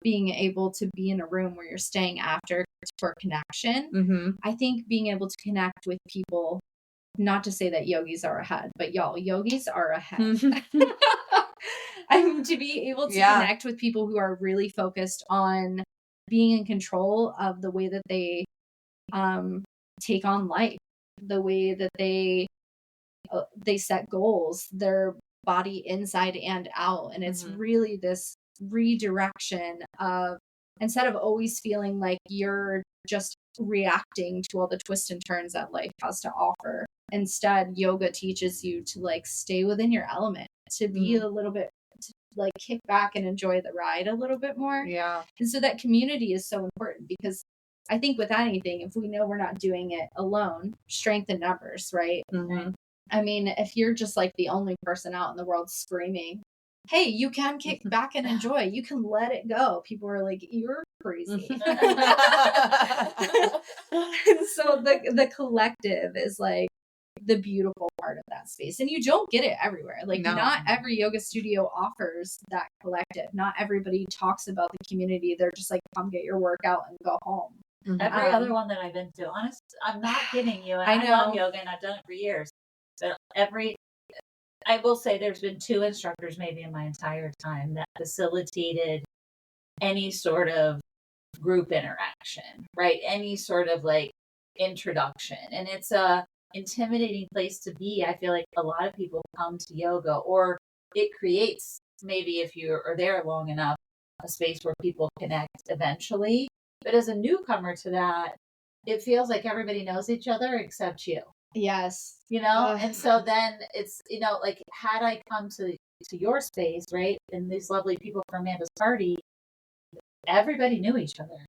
being able to be in a room where you're staying after for connection. Mm-hmm. I think being able to connect with people, not to say that yogis are ahead, but y'all, yogis are ahead. I mean, to be able to connect with people who are really focused on being in control of the way that they take on life, the way that they set goals, their body inside and out. And it's really this redirection of, instead of always feeling like you're just reacting to all the twists and turns that life has to offer. Instead, yoga teaches you to like stay within your element, to be a little bit, to like kick back and enjoy the ride a little bit more. Yeah. And so that community is so important, because I think with anything, if we know we're not doing it alone, strength in numbers, right? Mm-hmm. I mean, if you're just like the only person out in the world screaming, hey, you can kick back and enjoy, you can let it go, people are like, you're crazy. And so the collective is like the beautiful part of that space, and you don't get it everywhere. Like not every yoga studio offers that collective. Not everybody talks about the community. They're just like, come get your workout and go home. Every other one that I've been to, honest, I'm not kidding you, and I love yoga and I've done it for years, but I will say there's been 2 instructors maybe in my entire time that facilitated any sort of group interaction, right? Any sort of like introduction. And it's a intimidating place to be. I feel like a lot of people come to yoga, or it creates, maybe if you are there long enough, a space where people connect eventually. But as a newcomer to that, it feels like everybody knows each other except you. Yes. And so then it's, like had I come to your space, right, and these lovely people from Amanda's party, everybody knew each other,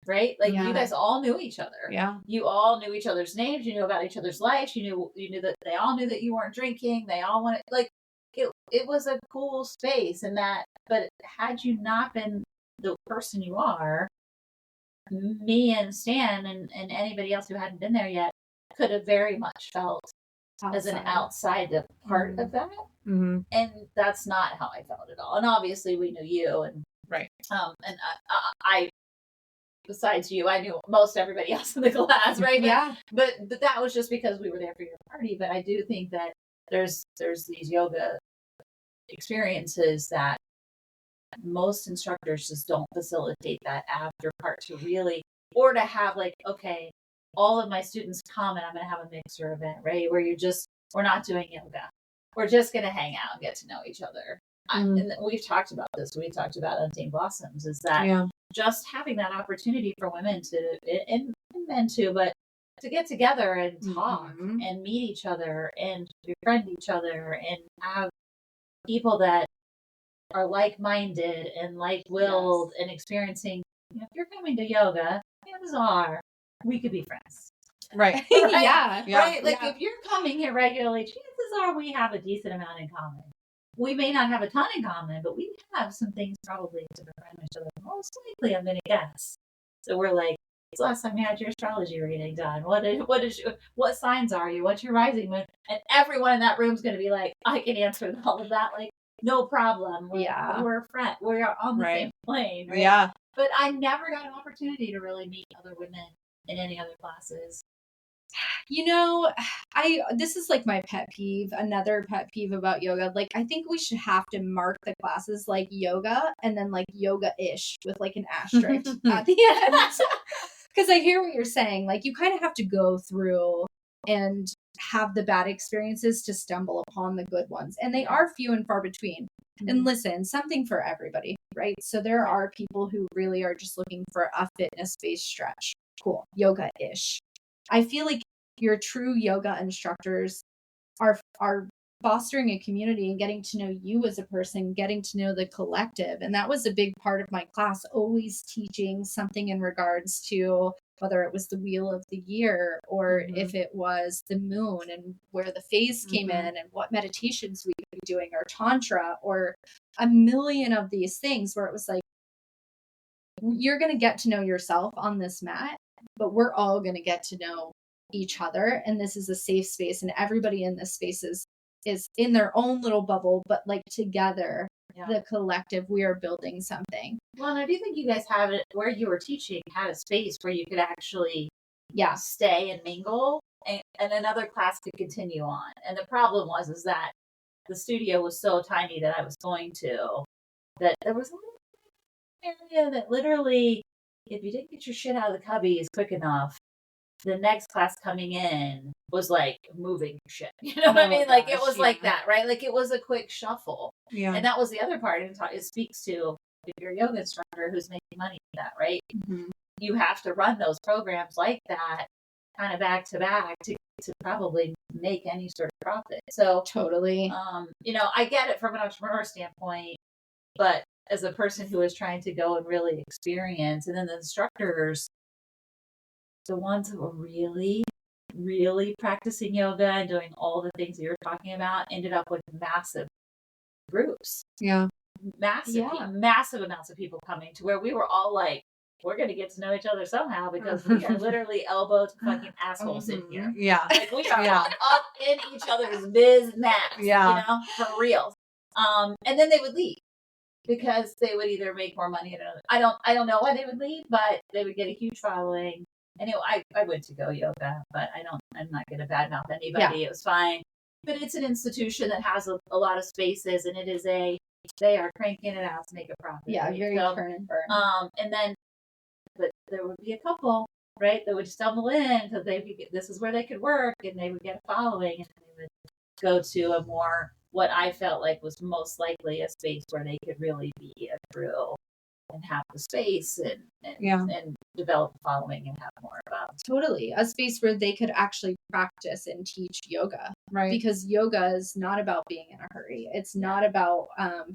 right? Like you guys all knew each other. Yeah. You all knew each other's names. You knew about each other's lives. You knew that they all knew that you weren't drinking. They all wanted, like, it was a cool space, and that, but had you not been the person you are, me and Stan and anybody else who hadn't been there yet could have very much felt as an outside part of that. Mm-hmm. And that's not how I felt at all. And obviously we knew you, and right. And I besides you, I knew most everybody else in the class, right? Yeah. But that was just because we were there for your party. But I do think that there's these yoga experiences that most instructors just don't facilitate that after part to really, or to have like, okay, all of my students come and I'm going to have a mixer event, right? Where we're not doing yoga. We're just going to hang out and get to know each other. And we've talked about this. We talked about Untamed Blossoms, is that just having that opportunity for women to, and men too, but to get together and talk and meet each other and befriend each other and have people that are like-minded and like-willed and experiencing, if you're coming to yoga, chances are we could be friends. Right. Right? Yeah. Right? Like Yeah. if you're coming here regularly, chances are we have a decent amount in common. We may not have a ton in common, but we have some things probably to befriend each other. Most likely, I'm going to guess. So we're like, it's the last time you had your astrology reading done. What signs are you? What's your rising moon? And everyone in that room is going to be like, I can answer all of that. Like, no problem. We're friends. We're on the same plane. Right? Yeah. But I never got an opportunity to really meet other women in any other classes. You know, this is like my pet peeve, another pet peeve about yoga. Like, I think we should have to mark the classes like yoga and then like yoga-ish with like an asterisk at the end. Because I hear what you're saying. Like, you kind of have to go through and have the bad experiences to stumble upon the good ones. And they are few and far between. Mm-hmm. And listen, something for everybody, right? So there are people who really are just looking for a fitness-based stretch. Cool. Yoga-ish. I feel like your true yoga instructors are fostering a community and getting to know you as a person, getting to know the collective. And that was a big part of my class, always teaching something in regards to whether it was the wheel of the year or if it was the moon and where the phase came in and what meditations we could be doing or tantra or a million of these things where it was like, you're going to get to know yourself on this mat, but we're all going to get to know each other. And this is a safe space and everybody in this space is in their own little bubble, but like together, the collective, we are building something. Well, and I do think you guys have it where you were teaching had a space where you could actually stay and mingle and another class could continue on. And the problem is that the studio was so tiny that I was going to, that there was a little area that literally, if you didn't get your shit out of the cubbies quick enough, the next class coming in was like moving shit. You know what I mean? Like it was like that, right? Like it was a quick shuffle. Yeah. And that was the other part. It speaks to if you're a yoga instructor who's making money with that, right? Mm-hmm. You have to run those programs like that kind of back to back to probably make any sort of profit. So totally. I get it from an entrepreneur standpoint, but as a person who is trying to go and really experience, and then the instructors, the ones who were really, really practicing yoga and doing all the things you were talking about ended up with massive groups. Yeah. Massive amounts of people coming to where we were all like, we're going to get to know each other somehow because we are literally elbow to fucking assholes in here. Yeah. Like we are up in each other's business. Yeah. For real. And then they would leave because they would either make more money at another. I don't know why they would leave, but they would get a huge following. Anyway, I went to go yoga, but I'm not going to badmouth anybody. Yeah. It was fine. But it's an institution that has a lot of spaces and they are cranking it out to make a profit. Yeah, very turn and burn. And then, but there would be a couple, right, that would stumble in because this is where they could work and they would get a following and they would go to a more, what I felt like was most likely a space where they could really be a true and have the space and develop a following and have more about it. Totally. A space where they could actually practice and teach yoga. Right. Because yoga is not about being in a hurry. It's not about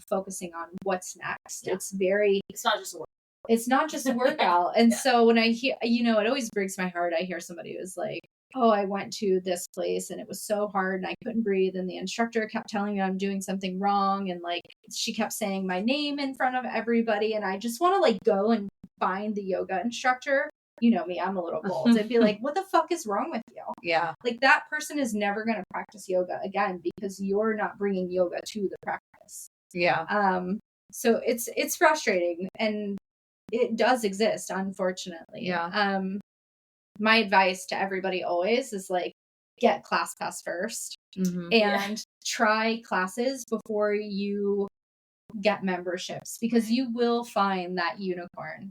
focusing on what's next. Yeah. It's not just a workout. It's not just a workout. And so when I hear, it always breaks my heart. I hear somebody who's like, oh, I went to this place and it was so hard and I couldn't breathe. And the instructor kept telling me I'm doing something wrong. And like, she kept saying my name in front of everybody. And I just want to like go and find the yoga instructor. You know me, I'm a little bold. And be like, what the fuck is wrong with you? Yeah. Like that person is never going to practice yoga again because you're not bringing yoga to the practice. Yeah. So it's frustrating and it does exist, unfortunately. Yeah. My advice to everybody always is like, get ClassPass first and try classes before you get memberships because you will find that unicorn,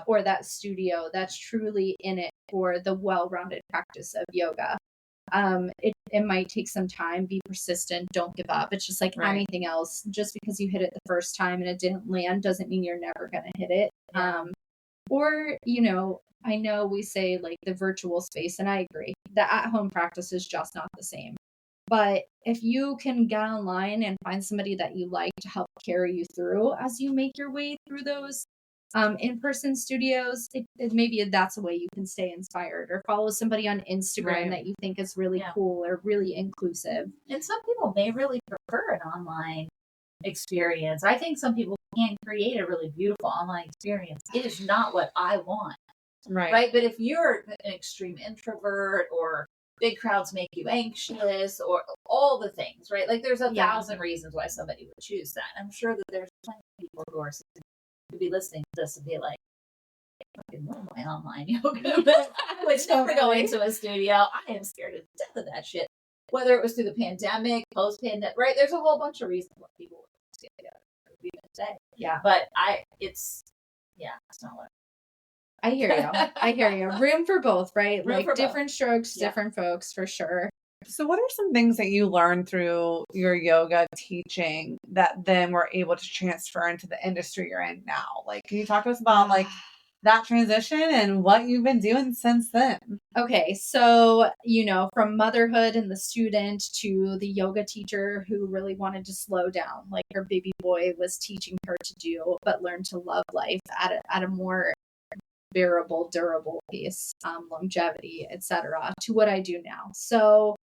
or that studio that's truly in it for the well-rounded practice of yoga. It might take some time, be persistent, don't give up. It's just like anything else. Just because you hit it the first time and it didn't land doesn't mean you're never going to hit it. Yeah. I know we say like the virtual space, and I agree. The at-home practice is just not the same. But if you can get online and find somebody that you like to help carry you through as you make your way through those In-person studios, maybe that's a way you can stay inspired, or follow somebody on Instagram that you think is really cool or really inclusive. And some people may really prefer an online experience. I think some people can create a really beautiful online experience. It is not what I want. Right. But if you're an extreme introvert, or big crowds make you anxious, or all the things, right? Like there's 1,000 reasons why somebody would choose that. I'm sure that there's plenty of people who could be listening to this and be like, I fucking love my online yoga, but I would never go into a studio. I am scared to death of that shit. Whether it was through the pandemic, post-pandemic, right? There's a whole bunch of reasons why people would get together. Yeah. But it's not what I hear you. I hear you. Room for both, right? Room like for different both. Strokes, different folks, for sure. So what are some things that you learned through your yoga teaching that then were able to transfer into the industry you're in now? Like, can you talk to us about like that transition and what you've been doing since then? Okay. So, from motherhood and the student to the yoga teacher who really wanted to slow down, like her baby boy was teaching her to do, but learn to love life at a more bearable, durable pace, longevity, etc., to what I do now. So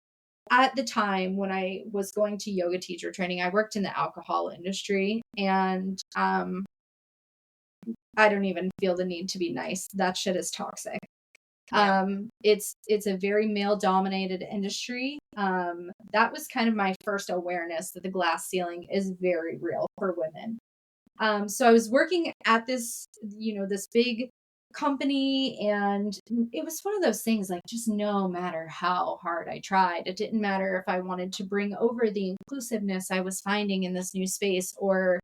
at the time when I was going to yoga teacher training, I worked in the alcohol industry, and I don't even feel the need to be nice. That shit is toxic. It's a very male dominated industry. That was kind of my first awareness that the glass ceiling is very real for women. So I was working at this, this big company, and it was one of those things, like, just no matter how hard I tried, it didn't matter if I wanted to bring over the inclusiveness I was finding in this new space, or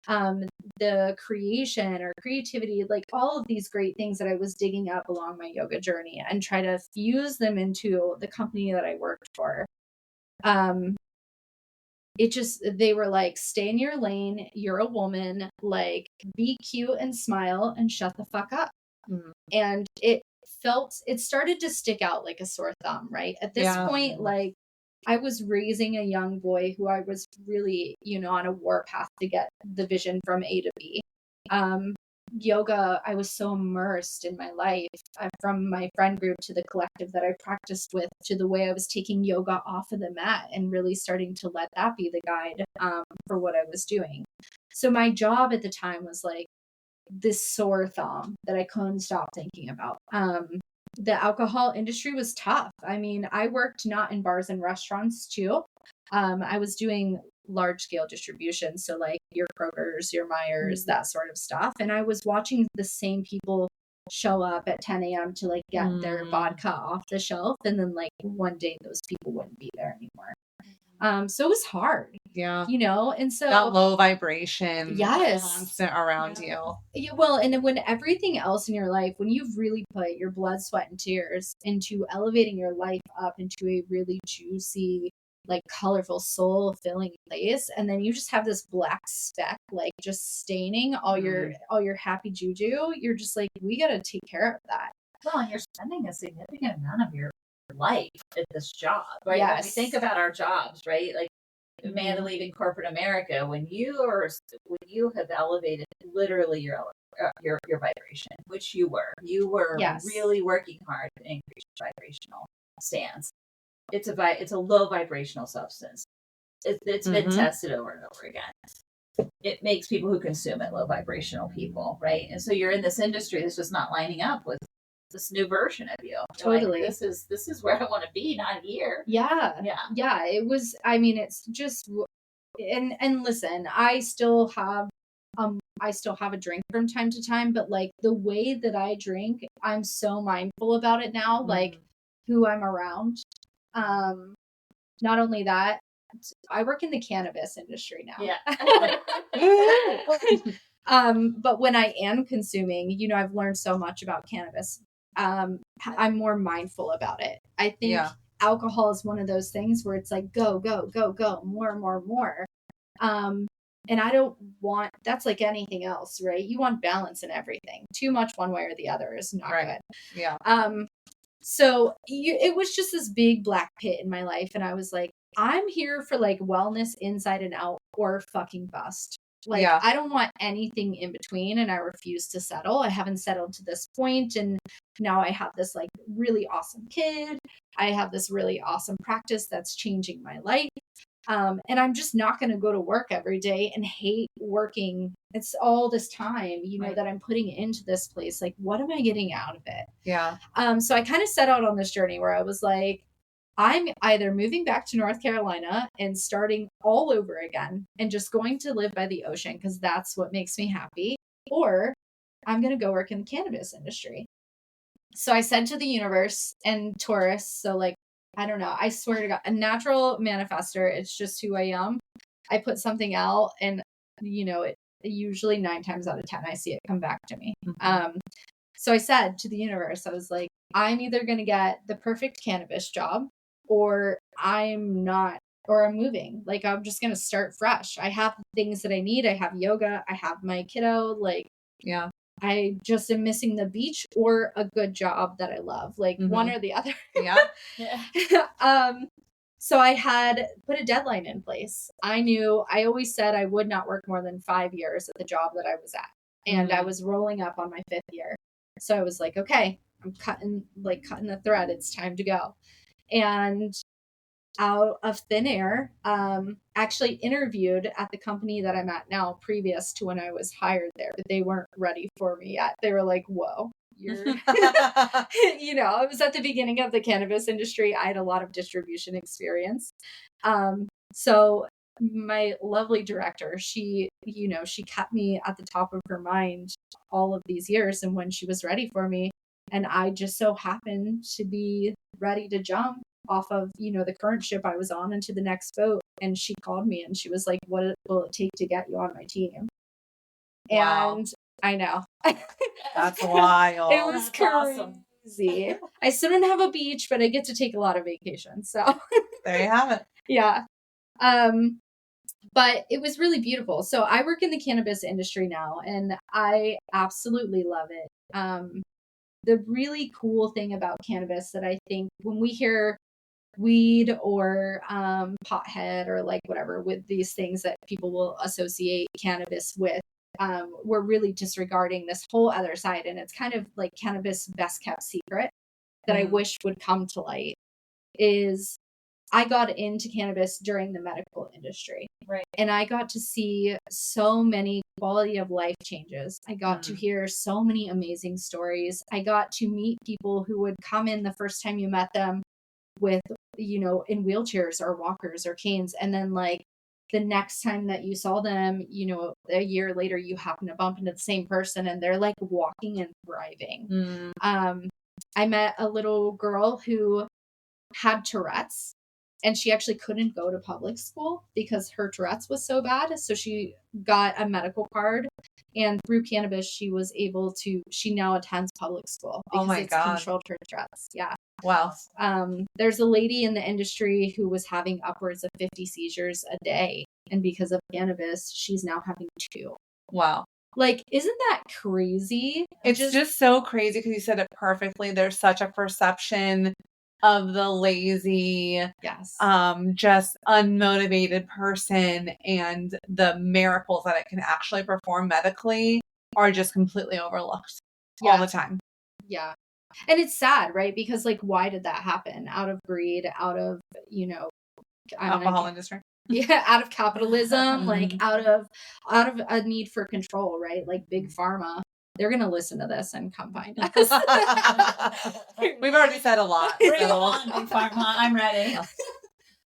the creation or creativity, like all of these great things that I was digging up along my yoga journey, and try to fuse them into the company that I worked for. They were like, stay in your lane, you're a woman, like, be cute and smile and shut the fuck up. And it started to stick out like a sore thumb, right? At this point, like, I was raising a young boy who I was really, on a war path to get the vision from A to B. Yoga, I was so immersed in my life, from my friend group to the collective that I practiced with, to the way I was taking yoga off of the mat and really starting to let that be the guide for what I was doing. So my job at the time was like this sore thumb that I couldn't stop thinking about. The alcohol industry was tough. I mean, I worked not in bars and restaurants too. I was doing large scale distribution. So like your Krogers, your Myers, that sort of stuff. And I was watching the same people show up at 10 a.m. to like get their vodka off the shelf. And then like one day those people wouldn't be there anymore. So it was hard. Yeah. And so that low vibration constant around you. Yeah, well, and then when everything else in your life, when you've really put your blood, sweat, and tears into elevating your life up into a really juicy, like colorful, soul filling place, and then you just have this black speck, like just staining all your happy juju, you're just like, we got to take care of that. Well, and you're spending a significant amount of your life at this job, right? Yes. When we think about our jobs, right? Like Amanda leaving corporate America, when you have elevated literally your vibration, which you were really working hard to increase your vibrational stance. It's a low vibrational substance. It's been tested over and over again. It makes people who consume it low vibrational people, right? And so you're in this industry that's just not lining up with this new version of you. Totally. Like, this is where I want to be, not here. Yeah. It was, I mean, it's just, and listen, I still have a drink from time to time, but like the way that I drink, I'm so mindful about it now, like who I'm around. Not only that, I work in the cannabis industry now. But when I am consuming, I've learned so much about cannabis. I'm more mindful about it. I think alcohol is one of those things where it's like, go, go, go, go, more. And I don't want, that's like anything else, right? You want balance in everything. Too much one way or the other is not good. Yeah. So it was just this big black pit in my life. And I was like, I'm here for like wellness inside and out, or fucking bust. Like, I don't want anything in between, and I refuse to settle. I haven't settled to this point, and now I have this like really awesome kid. I have this really awesome practice that's changing my life. And I'm just not going to go to work every day and hate working. It's all this time, you know, that I'm putting into this place. Like, what am I getting out of it? Yeah. So I kind of set out on this journey where I was like, I'm either moving back to North Carolina and starting all over again and just going to live by the ocean because that's what makes me happy, or I'm going to go work in the cannabis industry. So I said to the universe and Taurus, so like, I don't know, I swear to God, a natural manifester, it's just who I am. I put something out and, you know, it usually 9 times out of 10, I see it come back to me. So I said to the universe, I was like, I'm either going to get the perfect cannabis job or I'm not, or I'm moving. Like, I'm just going to start fresh. I have things that I need. I have yoga. I have my kiddo. Like, I just am missing the beach or a good job that I love, like one or the other. So I had put a deadline in place. I knew, I always said I would not work more than 5 years at the job that I was at. And I was rolling up on my 5th year. So I was like, okay, I'm cutting the thread. It's time to go. And out of thin air, actually interviewed at the company that I'm at now previous to when I was hired there, but they weren't ready for me yet. They were like, whoa, you're, you know, I was at the beginning of the cannabis industry. I had a lot of distribution experience. So my lovely director, she, you know, she kept me at the top of her mind all of these years. And when she was ready for me, and I just so happened to be ready to jump off of, you know, the current ship I was on into the next boat. And she called me and she was like, what will it take to get you on my team? Wow. And I know. That's wild. It was crazy. Awesome. I still don't have a beach, but I get to take a lot of vacations. So there you have it. Yeah. But it was really beautiful. So I work in the cannabis industry now and I absolutely love it. The really cool thing about cannabis that I think when we hear weed or pothead or like whatever with these things that people will associate cannabis with, we're really disregarding this whole other side. And it's kind of like cannabis best kept secret that I wish would come to light is I got into cannabis during the medical industry. Right. And I got to see so many quality of life changes. I got to hear so many amazing stories. I got to meet people who would come in the first time you met them with, you know, in wheelchairs or walkers or canes. And then like the next time that you saw them, you know, a year later, you happen to bump into the same person and they're like walking and thriving. I met a little girl who had Tourette's. And she actually couldn't go to public school because her Tourette's was so bad. So she got a medical card. And through cannabis, she was able to, she now attends public school because it's controlled her Tourette's. Yeah. Wow. There's a lady in the industry who was having upwards of 50 seizures a day. And because of cannabis, she's now having 2. Wow. Like, isn't that crazy? It's just so crazy because you said it perfectly. There's such a perception of the lazy, just unmotivated person, and the miracles that it can actually perform medically are just completely overlooked all the time. Yeah. And it's sad, right? Because like, why did that happen? Out of greed, out of, you know, alcohol industry. Yeah, out of capitalism, like out of a need for control, right? Like big pharma. They're going to listen to this and come find us. We've already said a lot. Bring it on, Big Pharma. I'm ready.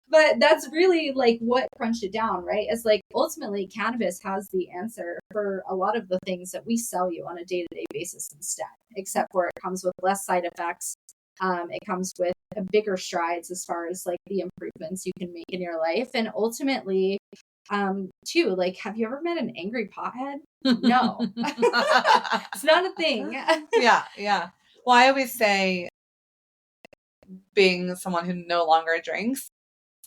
But that's really like what crunched it down, right? It's like ultimately cannabis has the answer for a lot of the things that we sell you on a day-to-day basis instead, except for it comes with less side effects. It comes with bigger strides as far as like the improvements you can make in your life. And ultimately, too, like, have you ever met an angry pothead? No. It's not a thing. Yeah. Well, I always say, being someone who no longer drinks,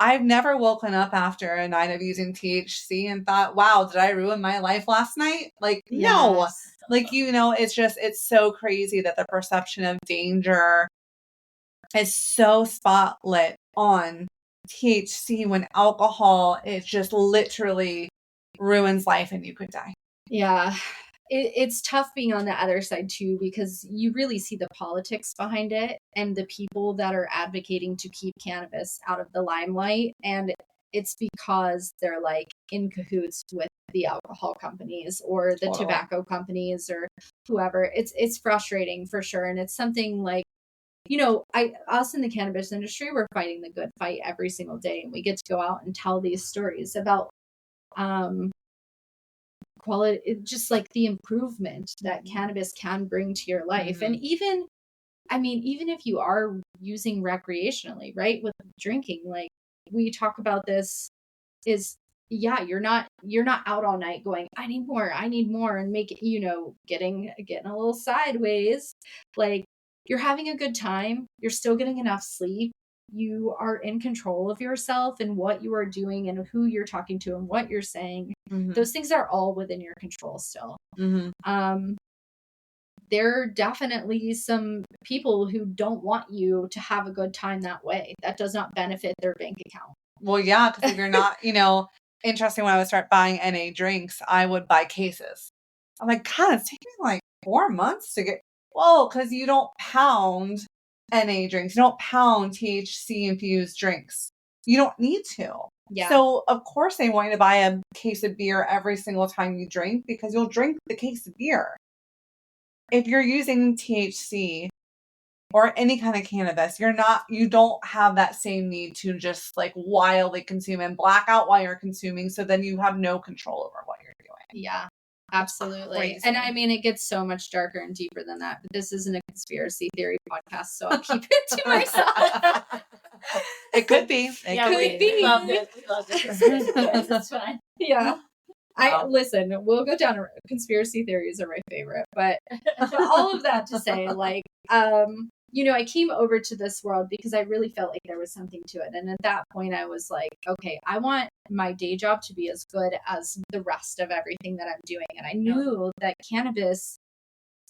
I've never woken up after a night of using THC and thought, wow, did I ruin my life last night? Like, no. Like, you know, it's so crazy that the perception of danger is so spotlit on THC when alcohol is just literally ruins life and you could die. Yeah. It's tough being on the other side too, because you really see the politics behind it and the people that are advocating to keep cannabis out of the limelight. And it's because they're like in cahoots with the alcohol companies or the tobacco companies or whoever. It's frustrating for sure. And it's something like, us in the cannabis industry, we're fighting the good fight every single day. And we get to go out and tell these stories about, quality, just like the improvement that cannabis can bring to your life. And even if you are using recreationally, right, with drinking, like we talk about this is, you're not out all night going, I need more, and make it, getting a little sideways. Like, you're having a good time, you're still getting enough sleep, you are in control of yourself and what you are doing and who you're talking to and what you're saying. Those things are all within your control still. There are definitely some people who don't want you to have a good time that way. That does not benefit their bank account. Well, yeah, because if you're not, interesting, when I would start buying NA drinks, I would buy cases. I'm like, God, it's taking me like 4 months to get, because you don't pound NA drinks. You don't pound THC infused drinks. You don't need to. Yeah. So of course they want you to buy a case of beer every single time you drink, because you'll drink the case of beer. If you're using THC or any kind of cannabis, you don't have that same need to just like wildly consume and black out while you're consuming. So then you have no control over what you're doing. Yeah, absolutely. And I mean, it gets so much darker and deeper than that, but this isn't a conspiracy theory podcast, so I'll keep it to myself. It could be. It could be. Love it. It's fine. Yeah. Listen, we'll go down. Conspiracy theories are my favorite, but all of that to say, like, I came over to this world because I really felt like there was something to it. And at that point I was like, okay, I want my day job to be as good as the rest of everything that I'm doing. And I knew that cannabis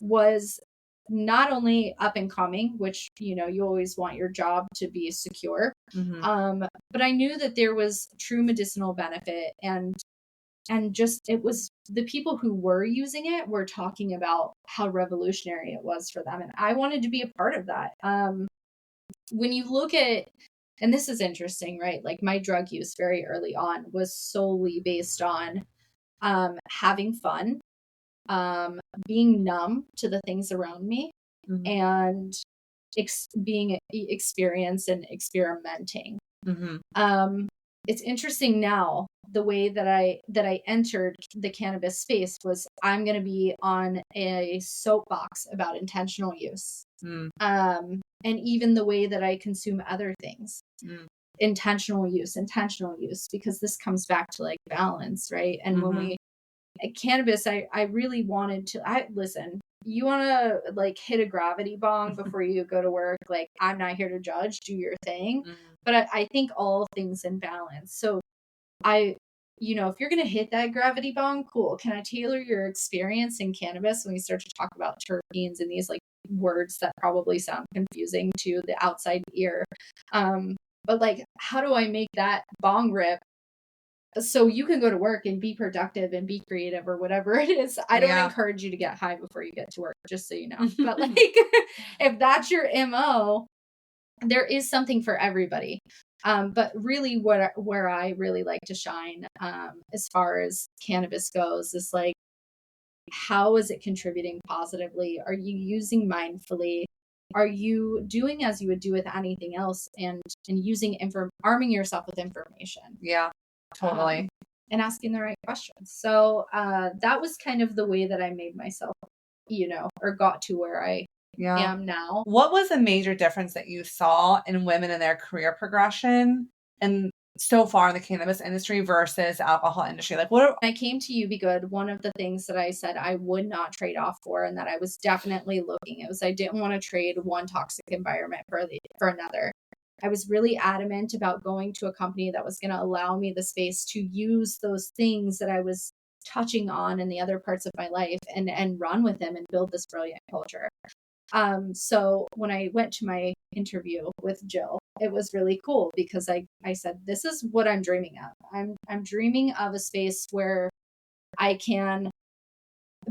was not only up and coming, which, you always want your job to be secure. But I knew that there was true medicinal benefit, and just, it was the people who were using it were talking about how revolutionary it was for them. And I wanted to be a part of that. When you look at, and this is interesting, right? Like, my drug use very early on was solely based on having fun, being numb to the things around me, and being experienced and experimenting. It's interesting now, the way that I entered the cannabis space was, I'm going to be on a soapbox about intentional use. And even the way that I consume other things. Intentional use, because this comes back to like balance, right? And when cannabis, I really wanted to, listen, you want to like hit a gravity bong before you go to work. Like, I'm not here to judge, do your thing. But I think all things in balance. So if you're going to hit that gravity bong, cool. Can I tailor your experience in cannabis when we start to talk about terpenes and these like words that probably sound confusing to the outside ear? But like, how do I make that bong rip so you can go to work and be productive and be creative or whatever it is? I don't encourage you to get high before you get to work, just so you know. But like, if that's your MO, there is something for everybody. But really where I really like to shine, as far as cannabis goes, is like, how is it contributing positively? Are you using mindfully? Are you doing as you would do with anything else, and using arming yourself with information? Yeah, totally. And asking the right questions. So that was kind of the way that I made myself, or got to where I am now. What was a major difference that you saw in women in their career progression and so far in the cannabis industry versus alcohol industry? Like, when I came to You Be Good, one of the things that I said I would not trade off for, and that I was definitely looking, it was, I didn't want to trade one toxic environment for another. I was really adamant about going to a company that was going to allow me the space to use those things that I was touching on in the other parts of my life and run with them and build this brilliant culture. So when I went to my interview with Jill, it was really cool because I said, this is what I'm dreaming of. I'm dreaming of a space where I can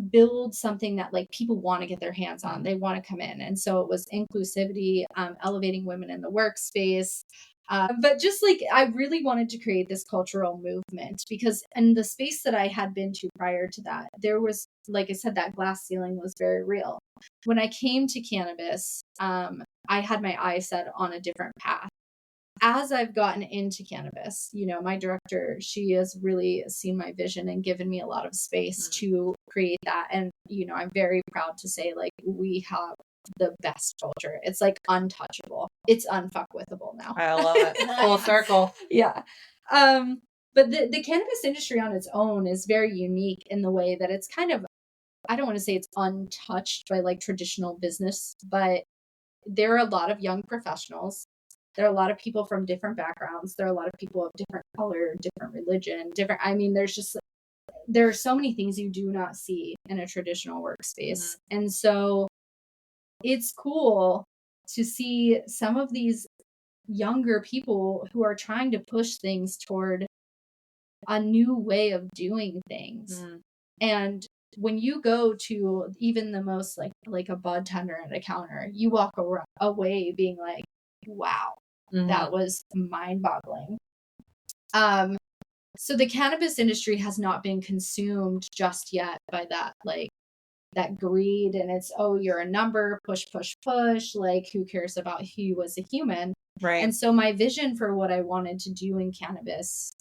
build something that like people want to get their hands on. They want to come in. And so it was inclusivity, elevating women in the workspace. But just like, I really wanted to create this cultural movement because in the space that I had been to prior to that, there was, like I said, that glass ceiling was very real. When I came to cannabis, I had my eyes set on a different path. As I've gotten into cannabis, you know, my director, she has really seen my vision and given me a lot of space to create that. And, you know, I'm very proud to say, like, we have the best culture. It's like untouchable. It's unfuckwithable now. I love it. Full circle. Yeah. But the cannabis industry on its own is very unique in the way that it's kind of, I don't want to say it's untouched by like traditional business, but there are a lot of young professionals. There are a lot of people from different backgrounds. There are a lot of people of different color, different religion, I mean, there are so many things you do not see in a traditional workspace. And so it's cool to see some of these younger people who are trying to push things toward a new way of doing things. And when you go to even the most like a bud tender at a counter, you walk away being like, wow, that was mind-boggling. So the cannabis industry has not been consumed just yet by that greed, and it's, oh, you're a number, push, like, who cares about you as a human? Right. And so my vision for what I wanted to do in cannabis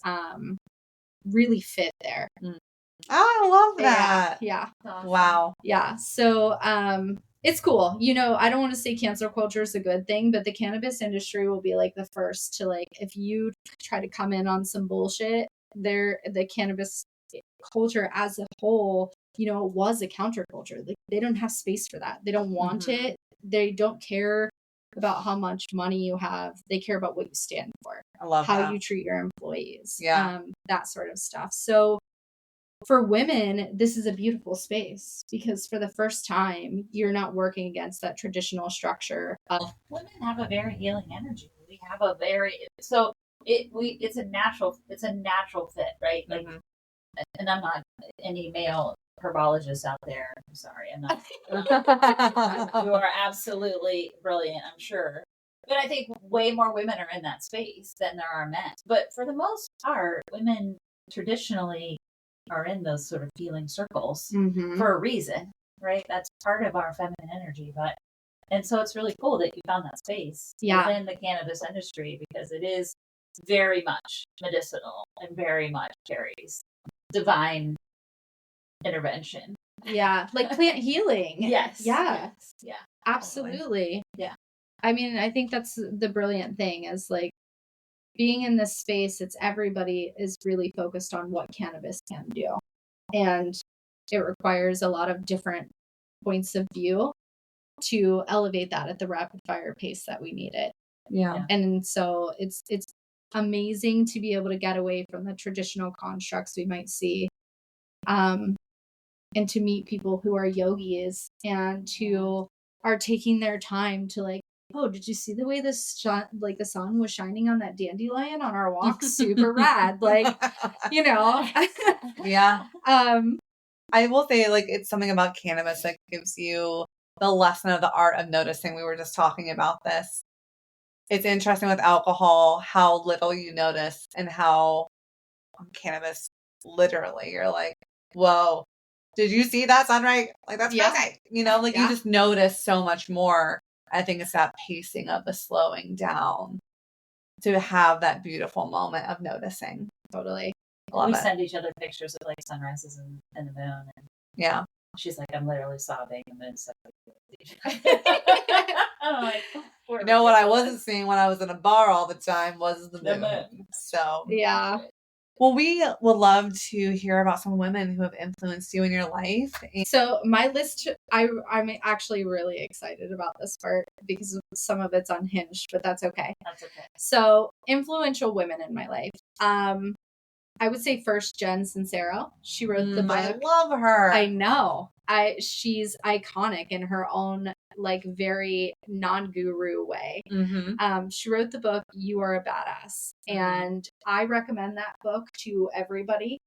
really fit there. I love that. Yeah. Awesome. Wow. Yeah. So it's cool. You know, I don't want to say cancel culture is a good thing, but the cannabis industry will be like the first to, like, if you try to come in on some bullshit, the cannabis culture as a whole, you know, was a counterculture. Like, they don't have space for that. They don't want it. They don't care about how much money you have. They care about what you stand for. I love how that. you treat your employees. Yeah. That sort of stuff. So for women, this is a beautiful space because for the first time, you're not working against that traditional structure. Women have a very healing energy. We have a very it's a natural fit, right? Like, and I'm not any male herbologist out there. I'm sorry, I'm not. You are absolutely brilliant, I'm sure. But I think way more women are in that space than there are men. But for the most part, women traditionally are in those sort of feeling circles for a reason, right? That's part of our feminine energy. And so it's really cool that you found that space within the cannabis industry, because it is very much medicinal and very much carries divine intervention. Yeah, like plant healing. Yes. Yeah. Yes. Yeah. Absolutely. Yeah. I mean, I think that's the brilliant thing is, like, being in this space, it's everybody is really focused on what cannabis can do. And it requires a lot of different points of view to elevate that at the rapid fire pace that we need it. Yeah. And so it's amazing to be able to get away from the traditional constructs we might see, and to meet people who are yogis and who are taking their time to, like, oh, did you see the way the sun was shining on that dandelion on our walk? Super rad. Like, you know. Yeah. I will say, like, it's something about cannabis that gives you the lesson of the art of noticing. We were just talking about this. It's interesting with alcohol, how little you notice, and how on cannabis, literally, you're like, whoa, did you see that sunrise? Like, that's crazy. You know, like, you just notice so much more. I think it's that pacing of the slowing down to have that beautiful moment of noticing. Totally. We send each other pictures of, like, sunrises and the moon. And yeah. She's like, I'm literally sobbing. And then you know what I wasn't seeing when I was in a bar all the time was the moon. So yeah. Well, we would love to hear about some women who have influenced you in your life. So my list, I'm actually really excited about this part because some of it's unhinged, but that's okay. That's okay. So influential women in my life. I would say first Jenn Sincero. She wrote the book. I love her. I know. She's iconic in her own, like, very non-guru way. She wrote the book You Are a Badass, and I recommend that book to everybody.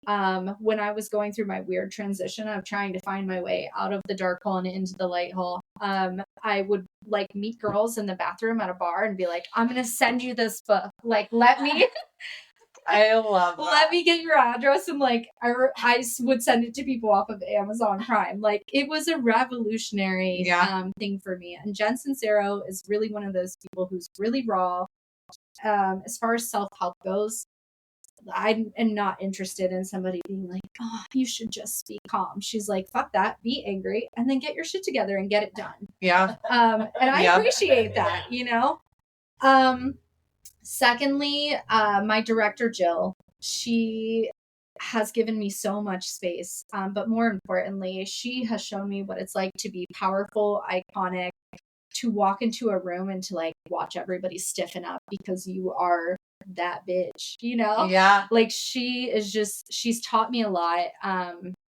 when I was going through my weird transition of trying to find my way out of the dark hole and into the light hole, I would like meet girls in the bathroom at a bar and be like, I'm going to send you this book. Like, let me, I love that. let me get your address. And like, I would send it to people off of Amazon Prime. Like, it was a revolutionary thing for me. And Jenn Sincero is really one of those people who's really raw. As far as self-help goes, I am not interested in somebody being like, oh, you should just be calm. She's like, fuck that, be angry, and then get your shit together and get it done. Yeah. And I appreciate that, you know? Secondly, my director, Jill, she has given me so much space. But more importantly, she has shown me what it's like to be powerful, iconic, to walk into a room and to like watch everybody stiffen up because you are that bitch, you know? Yeah. Like she's taught me a lot.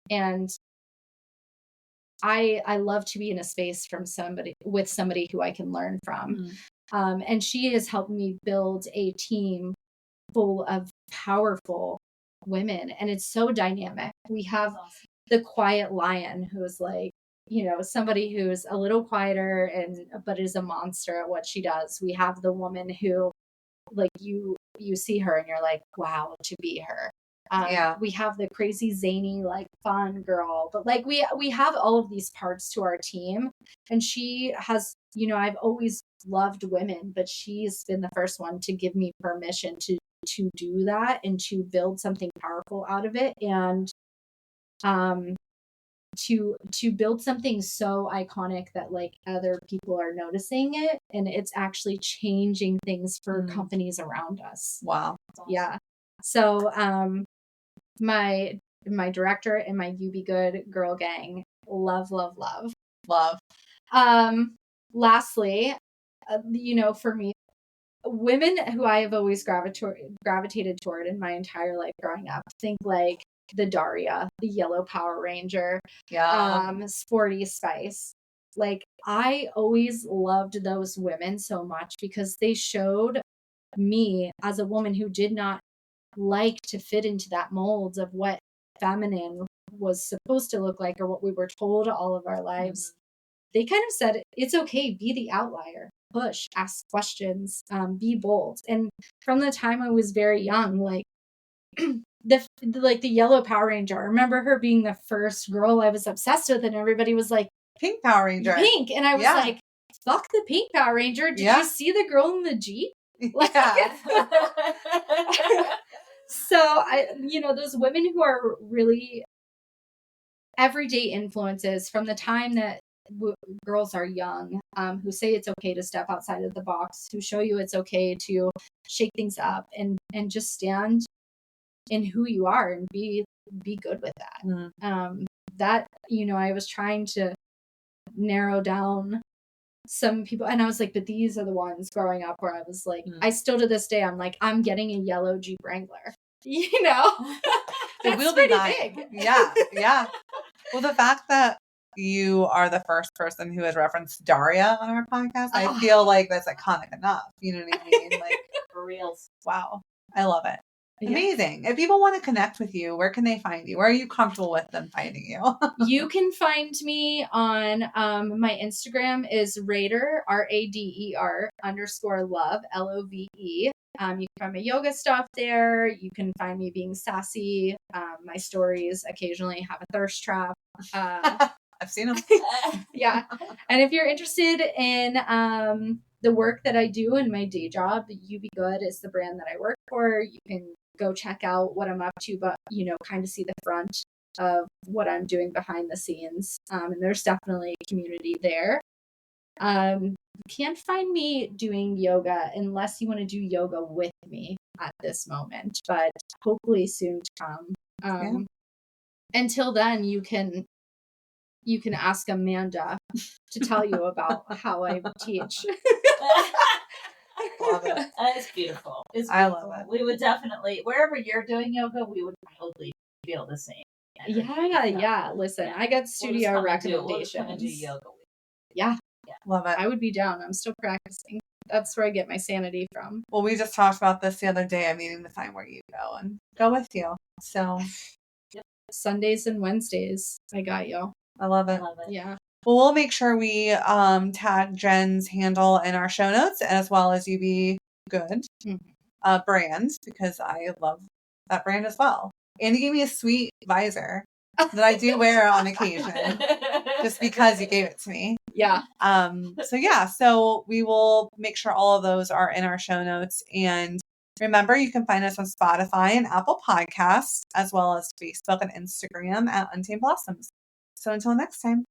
And I love to be in a space with somebody who I can learn from. And she has helped me build a team full of powerful women. And it's so dynamic. We have the quiet lion who is like, you know, somebody who's a little quieter but is a monster at what she does. We have the woman who like you see her and you're like, wow, to be her. We have the crazy zany, like fun girl, but like we have all of these parts to our team. And she has, you know, I've always loved women, but she's been the first one to give me permission to do that and to build something powerful out of it. And to build something so iconic that like other people are noticing it and it's actually changing things for companies around us. Wow. Awesome. Yeah. So my director and my You Be Good girl gang, love. Lastly, you know, for me, women who I have always gravitated toward in my entire life growing up, think like the Daria, the Yellow Power Ranger, Sporty Spice. Like, I always loved those women so much because they showed me as a woman who did not like to fit into that mold of what feminine was supposed to look like or what we were told all of our lives. They kind of said, it's okay, be the outlier, push, ask questions, be bold. And from the time I was very young, like the Yellow Power Ranger, I remember her being the first girl I was obsessed with, and everybody was like, Pink Power Ranger. Pink. And I was like, fuck the Pink Power Ranger. Did you see the girl in the Jeep? Like, so I, you know, those women who are really everyday influences from the time that girls are young, who say it's okay to step outside of the box, who show you it's okay to shake things up and just stand in who you are and be good with that. That, you know, I was trying to narrow down some people and I was like, but these are the ones growing up where I was like, I still to this day, I'm like, I'm getting a yellow Jeep Wrangler, you know? It will be big. Yeah. Well, the fact that you are the first person who has referenced Daria on our podcast, I feel like that's iconic enough. You know what I mean? Like, for reals. Wow. I love it. Amazing. If people want to connect with you, where can they find you? Where are you comfortable with them finding you? You can find me on my Instagram is Rader, RADER _love, LOVE. You can find my yoga stuff there. You can find me being sassy. My stories occasionally have a thirst trap. I've seen them. Yeah. And if you're interested in the work that I do in my day job, You Be Good is the brand that I work for. You can go check out what I'm up to, but, you know, kind of see the front of what I'm doing behind the scenes. And there's definitely a community there. You can't find me doing yoga unless you want to do yoga with me at this moment, but hopefully soon to come. Until then, you can ask Amanda to tell you about how I teach. Love it. It's beautiful. I love it. We would definitely, wherever you're doing yoga, we would probably feel the same. Yeah. Listen, I got studio recommendations. We'll come and do yoga. Yeah. Love it. I would be down. I'm still practicing. That's where I get my sanity from. Well, we just talked about this the other day. I'm needing to find where you go and go with you. So Sundays and Wednesdays. I got you. I love it. Yeah. Well, we'll make sure we tag Jenn's handle in our show notes, as well as You Be Good brand, because I love that brand as well. And you gave me a sweet visor that I do wear on occasion, just because you gave it to me. Yeah. So we will make sure all of those are in our show notes. And remember, you can find us on Spotify and Apple Podcasts, as well as Facebook and Instagram at Untamed Blossoms. So until next time.